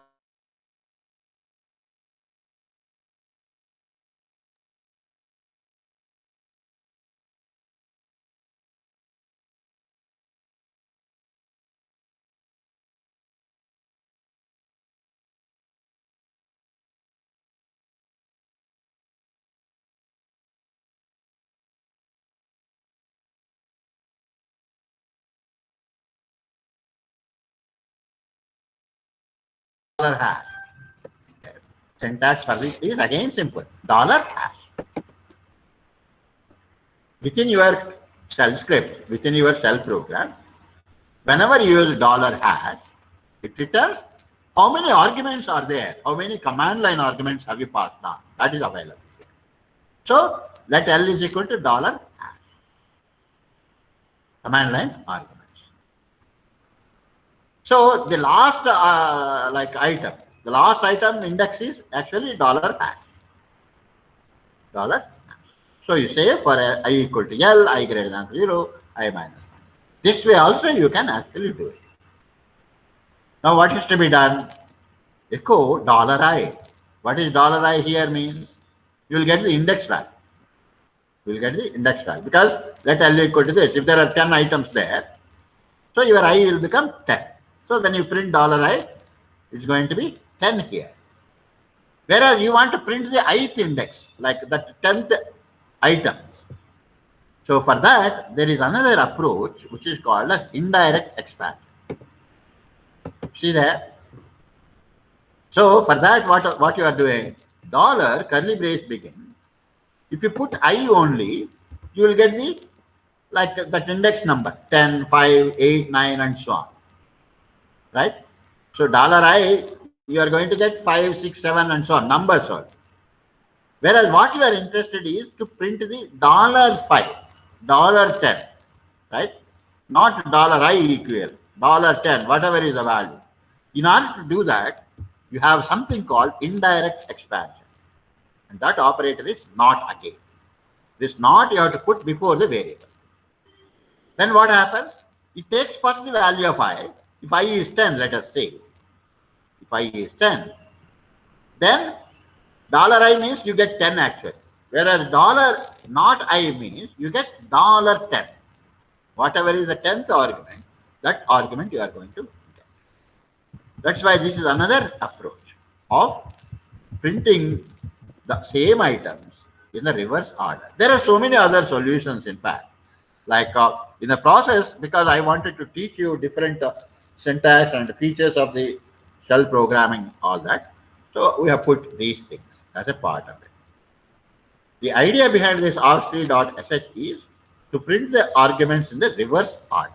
[SPEAKER 1] Hash. Syntax for this is again simple. $hash. Within your shell script, within your shell program, whenever you use $hash, it returns how many arguments are there, how many command line arguments have you passed on. That is available. So let L is equal to $hash. Command line arguments. So the last the last item index is actually $hash. $hash. So you say for I equal to L, I greater than 0, I minus 1. This way also you can actually do it. Now what is to be done? Echo $I. What is $I here means? You will get the index value. You will get the index value because let L equal to this. If there are 10 items there, so your I will become 10. So when you print $I, it's going to be 10 here. Whereas you want to print the ith index, like that 10th item. So for that, there is another approach which is called as indirect expansion. See there? So for that, what you are doing? Dollar curly brace begin. If you put I only, you will get the like that index number 10, 5, 8, 9, and so on. Right? So $I, you are going to get 5, 6, 7, and so on, numbers all. Whereas what you are interested is to print the $5, $10, right? Not $I equal, $10, whatever is the value. In order to do that, you have something called indirect expansion. And that operator is not again. This not you have to put before the variable. Then what happens? It takes first the value of I. If I is 10, let us say. If I is 10, then $I means you get 10 actually. Whereas not I means you get $10. Whatever is the 10th argument, that argument you are going to get. That's why this is another approach of printing the same items in the reverse order. There are so many other solutions, in fact. Like in the process, because I wanted to teach you different syntax and features of the shell programming, all that. So we have put these things as a part of it. The idea behind this argc.sh is to print the arguments in the reverse order.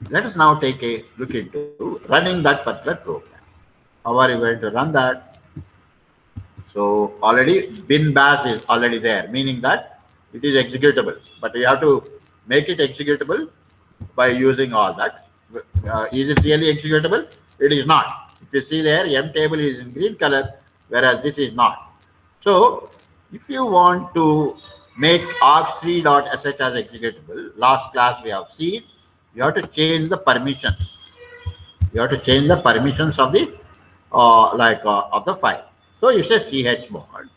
[SPEAKER 1] Let us now take a look into running that particular program. How are you going to run that? So already bin bash is already there, meaning that it is executable. But you have to make it executable by using all that. Is it really executable? It is not. If you see there, M table is in green color, whereas this is not. So if you want to make args3.sh as executable, last class we have seen, you have to change the permissions. You have to change the permissions of the of the file. So you say chmod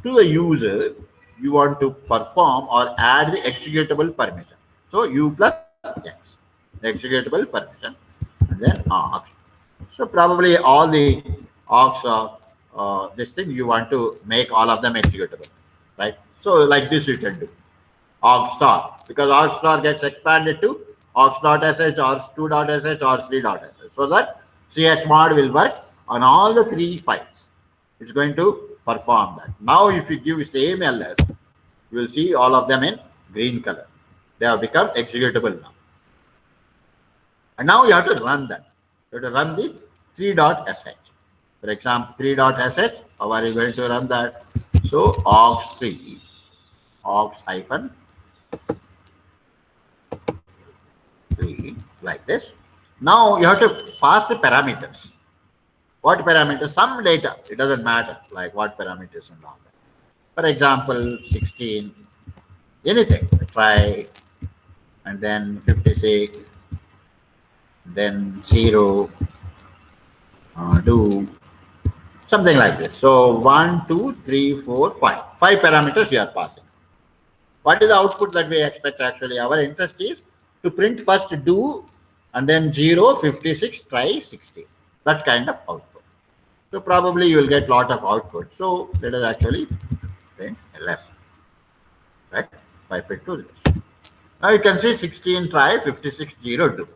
[SPEAKER 1] to a user you want to perform or add the executable permission. So u plus x, the executable permission, and then args. So probably all the args this thing you want to make all of them executable, right? So like this you can do arg star, because arg star gets expanded to args.sh, args2.sh, args3.sh, so that chmod will work on all the three files. It's going to perform that. Now if you give same ls, you will see all of them in green color. They have become executable now. And now you have to run that. You have to run the 3.sh. For example, 3.sh, how are you going to run that? So args3, args hyphen 3, like this. Now you have to pass the parameters. What parameters? Some data. It doesn't matter, like what parameters and all that. For example, 16, anything. Try, and then 56, then 0, do something like this. So 1, 2, 3, 4, 5. 5 parameters we are passing. What is the output that we expect actually? Our interest is to print first do and then 0, 56, try 60. That kind of output. So probably you will get lot of output. So let us actually print ls, right? Pipe it to this. Now you can see 16 try 56 0 do.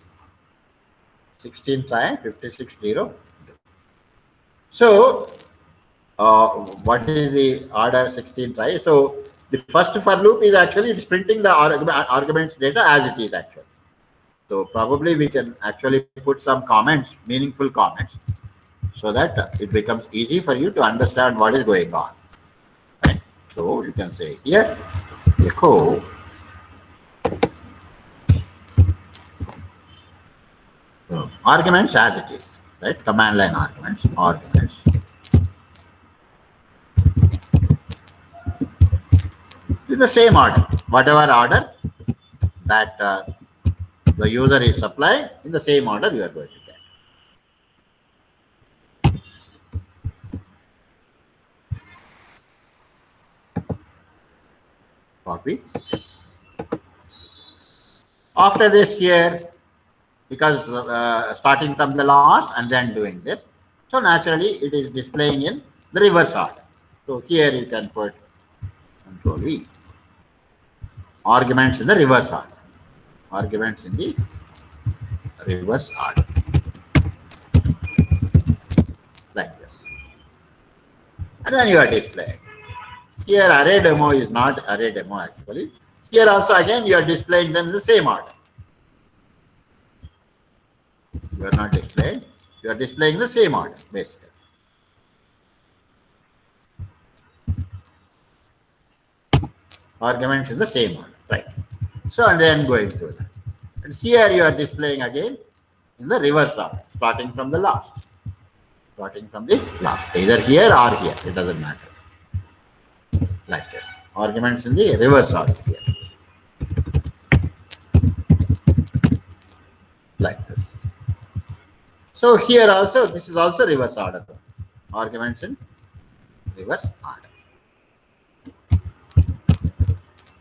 [SPEAKER 1] 16 try 56 0 do. So what is the order 16 try? So the first for loop is actually it's printing the arguments data as it is actually. So probably we can actually put some comments, meaningful comments, so that it becomes easy for you to understand what is going on. Right? So you can say here echo arguments as it is, right? Command line arguments, in the same order, whatever order that the user is supplying, in the same order you are going to get. Copy. After this here, because starting from the last and then doing this, so naturally it is displaying in the reverse order. So here you can put Control V, arguments in the reverse order. Arguments in the reverse order, like this. And then you are displaying. Here array demo is not array demo actually. Here also again you are displaying them in the same order. You are not displaying, you are displaying the same order basically. Arguments in the same order, right? So and then going through that. And here you are displaying again in the reverse order, starting from the last. Starting from the last, either here or here, it doesn't matter. Like this. Arguments in the reverse order here. Like this. So here also, this is also reverse order. Arguments in reverse order.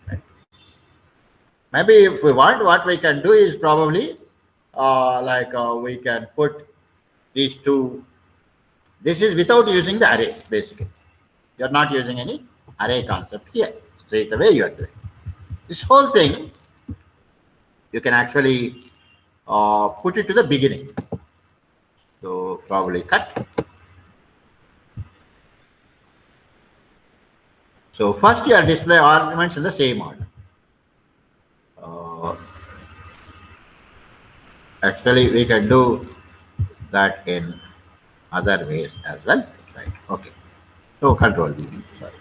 [SPEAKER 1] Right. Maybe if we want, what we can do is probably we can put these two. This is without using the arrays, basically. You are not using any array concept here. Straight away you are doing. This whole thing, you can actually put it to the beginning. So probably cut. So first you are display arguments in the same order. Actually, we can do that in other ways as well. Right. Okay. So Control V. Sorry.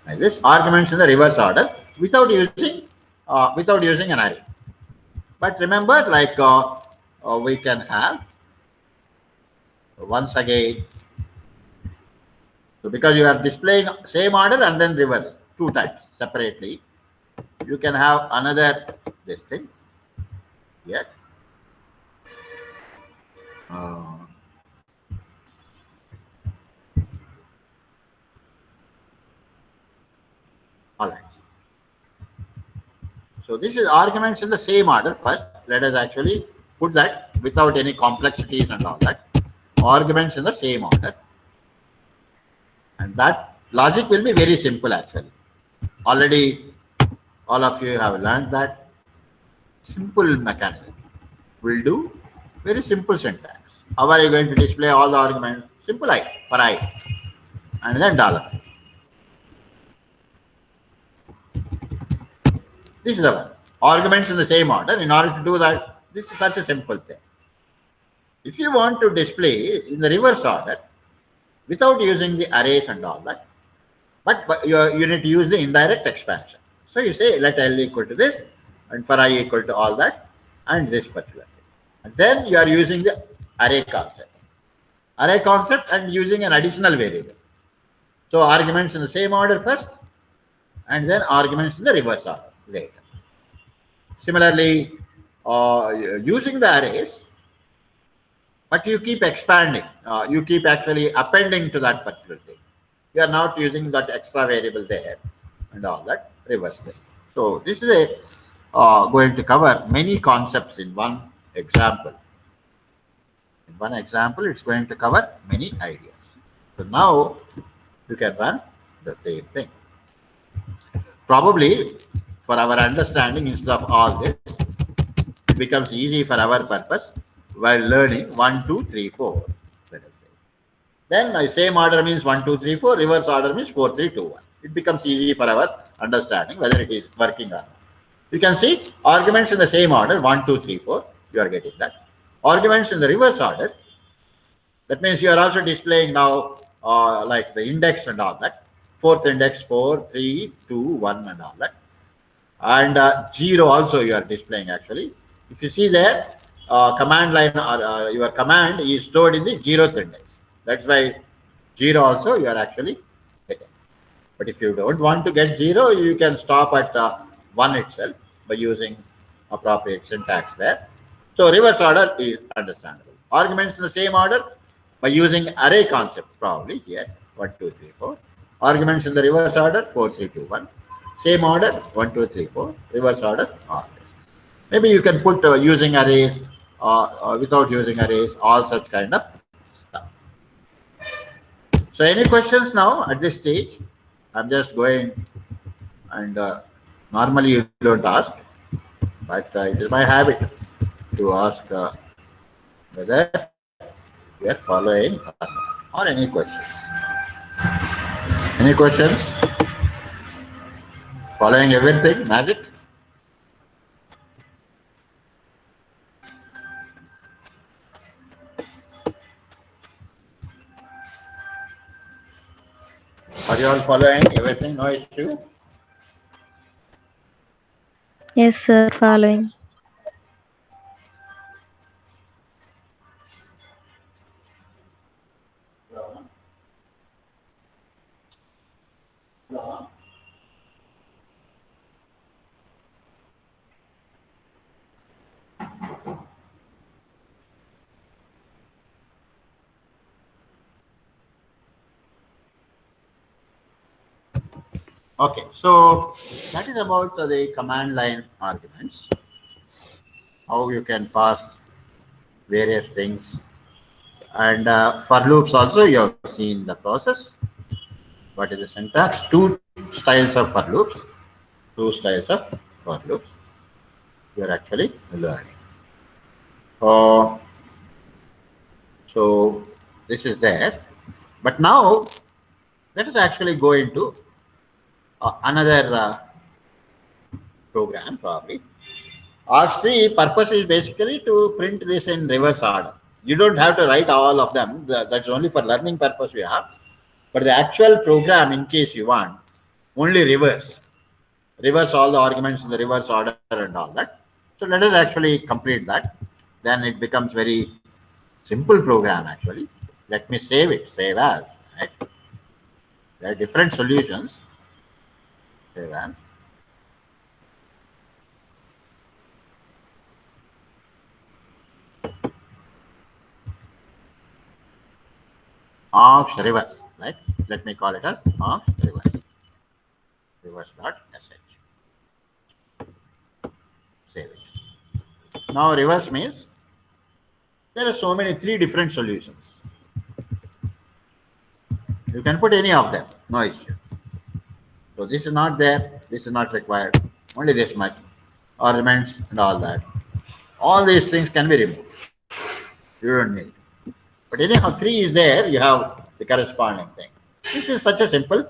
[SPEAKER 1] Like this, arguments in the reverse order without using an array. But remember, like we can have once again. So because you are displaying same order and then reverse 2 times separately, you can have another this thing here. All right. So this is arguments in the same order first. Let us actually put that without any complexities and all that. Arguments in the same order. And that logic will be very simple actually. Already all of you have learned that simple mechanism will do very simple syntax. How are you going to display all the arguments? Simple I for I and then dollar. This is the one. Arguments in the same order. In order to do that, this is such a simple thing. If you want to display in the reverse order without using the arrays and all that, but you need to use the indirect expansion. So you say let L equal to this and for I equal to all that and this particular thing. And then you are using the array concept. Array concept and using an additional variable. So arguments in the same order first and then arguments in the reverse order later. Similarly, using the arrays, but you keep expanding. You keep actually appending to that particular thing. You are not using that extra variable there and all that reverse thing. So this is going to cover many concepts in one example. In one example, it's going to cover many ideas. So now you can run the same thing. Probably for our understanding, instead of all this, it becomes easy for our purpose while learning 1, 2, 3, 4. Let us say. Then my same order means 1, 2, 3, 4. Reverse order means 4, 3, 2, 1. It becomes easy for our understanding whether it is working or not. You can see arguments in the same order 1, 2, 3, 4. You are getting that. Arguments in the reverse order. That means you are also displaying now like the index and all that. Fourth index 4, 3, 2, 1 and all that. And 0 also you are displaying actually. If you see there, command line or your command is stored in the 0th index. That's why 0 also you are actually getting. But if you don't want to get 0, you can stop at 1 itself by using appropriate syntax there. So reverse order is understandable. Arguments in the same order by using array concept probably here 1, 2, 3, 4. Arguments in the reverse order 4, 3, 2, 1. Same order 1, 2, 3, 4. Reverse order all this. Maybe you can put using arrays without using arrays, all such kind of stuff. So any questions now at this stage? I'm just going and normally you don't ask, but it is my habit to ask whether you are following or any questions. Any questions? Following everything, magic? Are you all following everything? No issue?
[SPEAKER 2] Yes, sir, following.
[SPEAKER 1] Okay, so that is about the command line arguments. How you can pass various things. And for loops also you have seen the process. What is the syntax? 2 styles of for loops. 2 styles of for loops. You are actually learning. So this is there. But now let us actually go into another program probably. Arc3 purpose is basically to print this in reverse order. You don't have to write all of them. That's only for learning purpose we have. But the actual program, in case you want, only reverse. Reverse all the arguments in the reverse order and all that. So let us actually complete that. Then it becomes very simple program actually. Let me save it. Save as. Right? There are different solutions. Save as. Aux reverse. Right? Let me call it as aux reverse. Reverse dot sh. Save it. Now reverse means there are so many three different solutions. You can put any of them, no issue. So this is not there, this is not required, only this much, ornaments and all that. All these things can be removed. You don't need. But anyhow, 3 is there, you have the corresponding thing. This is such a simple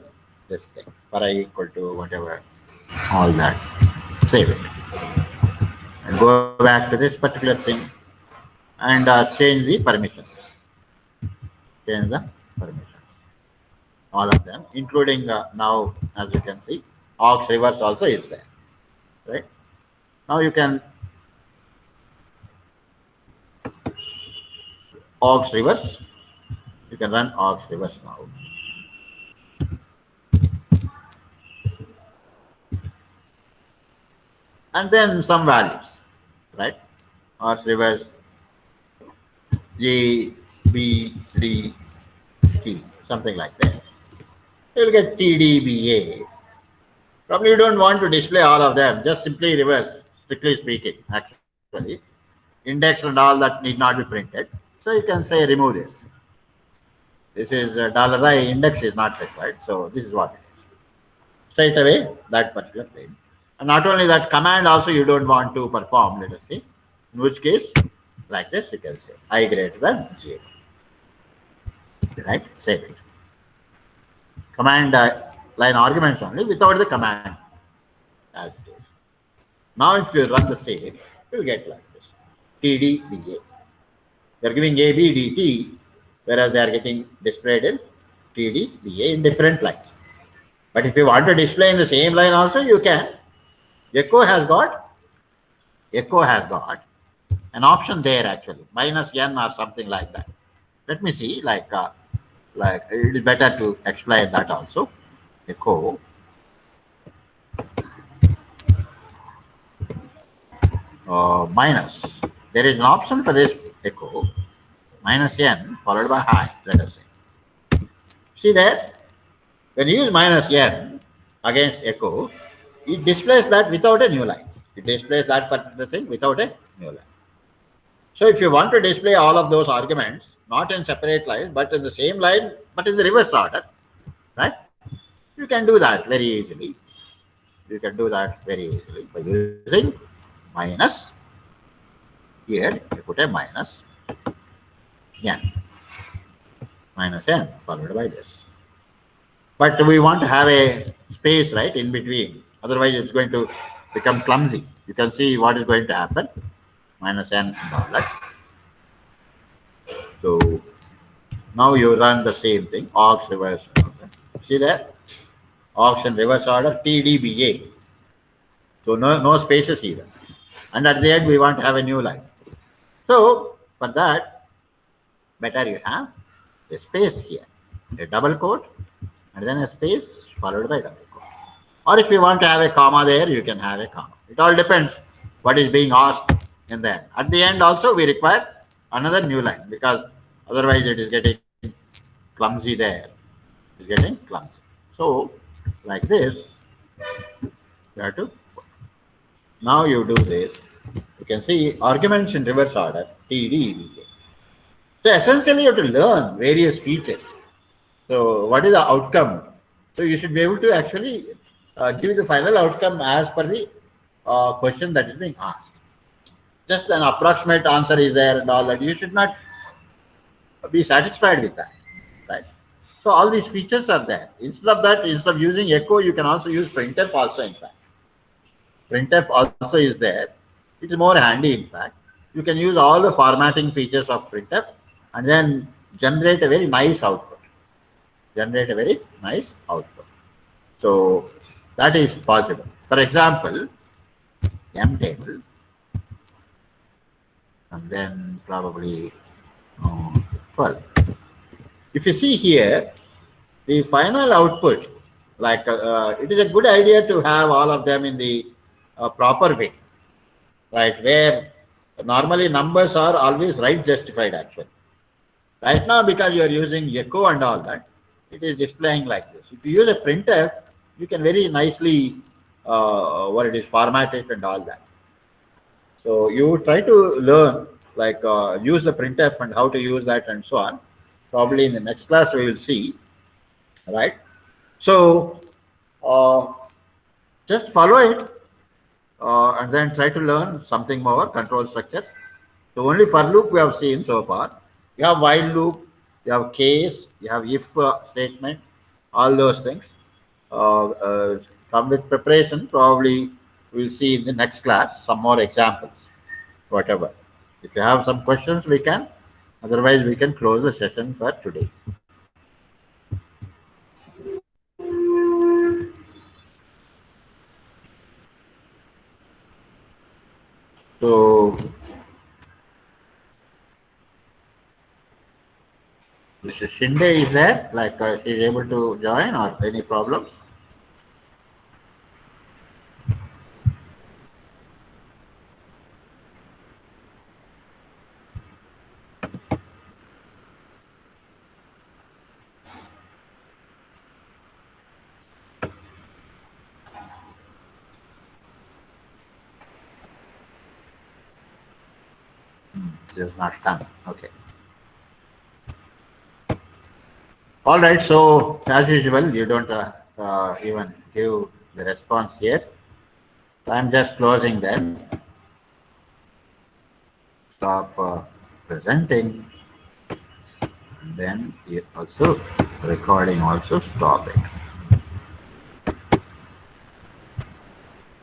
[SPEAKER 1] this thing for I equal to whatever, all that. Save it. And go back to this particular thing and change the permissions. Change the permissions. All of them, including now, as you can see, aux reverse also is there, right? Now you can aux reverse. You can run aux reverse now. And then some values, right? Aux reverse G, B, D, T, something like that. You will get TDBA. Probably you don't want to display all of them, just simply reverse, strictly speaking, actually. Index and all that need not be printed. So you can say remove this. This is $I, index is not required. So this is what it is. Straight away, that particular thing. And not only that, command also you don't want to perform, let us see. In which case, like this, you can say I greater than 0. Right? Save it. Command line arguments only without the command as it is. Now if you run the save, you will get like this. TDBA. They are giving A, B, D, T, whereas they are getting displayed in TDBA in different lines. But if you want to display in the same line also, you can. Echo has got an option there actually, -n or something like that. Let me see, like it is better to explain that also. Echo minus. There is an option for this echo -n followed by high, let us say. See there, when you use -n against echo, it displays that without a new line. It displays that particular thing without a new line. So if you want to display all of those arguments, not in separate lines, but in the same line, but in the reverse order, right? You can do that very easily. You can do that very easily by using minus. Here you put a minus n. Minus n followed by this. But we want to have a space, right, in between. Otherwise, it's going to become clumsy. You can see what is going to happen. Minus n and all that. So now you run the same thing, aux reverse order. See there? Aux in reverse order, TDBA. So no spaces even. And at the end, we want to have a new line. So for that, better you have a space here, a double quote, and then a space followed by double quote. Or if you want to have a comma there, you can have a comma. It all depends what is being asked in the end. At the end also, we require another new line because otherwise it is getting clumsy there. It's getting clumsy. So like this, you have to. Now you do this. You can see arguments in reverse order, TD. So essentially you have to learn various features. So what is the outcome? So you should be able to actually give the final outcome as per the question that is being asked. Just an approximate answer is there and all that. You should not be satisfied with that, right? So all these features are there. Instead of that, instead of using echo, you can also use printf also, in fact. Printf also is there. It is more handy, in fact. You can use all the formatting features of printf and then generate a very nice output. So that is possible. For example, M table, and then probably 12. If you see here, the final output, like it is a good idea to have all of them in the proper way, right? Where normally numbers are always right justified actually. Right now, because you are using echo and all that, it is displaying like this. If you use a printer, you can very nicely what it is formatted and all that. So you try to learn like use the printf and how to use that and so on. Probably in the next class we will see, right? So uh, just follow it and then try to learn something more control structures. So only for loop we have seen so far. You have while loop, you have case, you have if statement, all those things. Come with preparation. Probably we'll see in the next class some more examples, whatever. If you have some questions, we can. Otherwise, we can close the session for today. So, Mr. Shinde is there? Like she's able to join or any problems? She has not come. Okay. All right. So, as usual, you don't even give the response here. So I'm just closing then. Stop presenting. And then you also recording also stop it.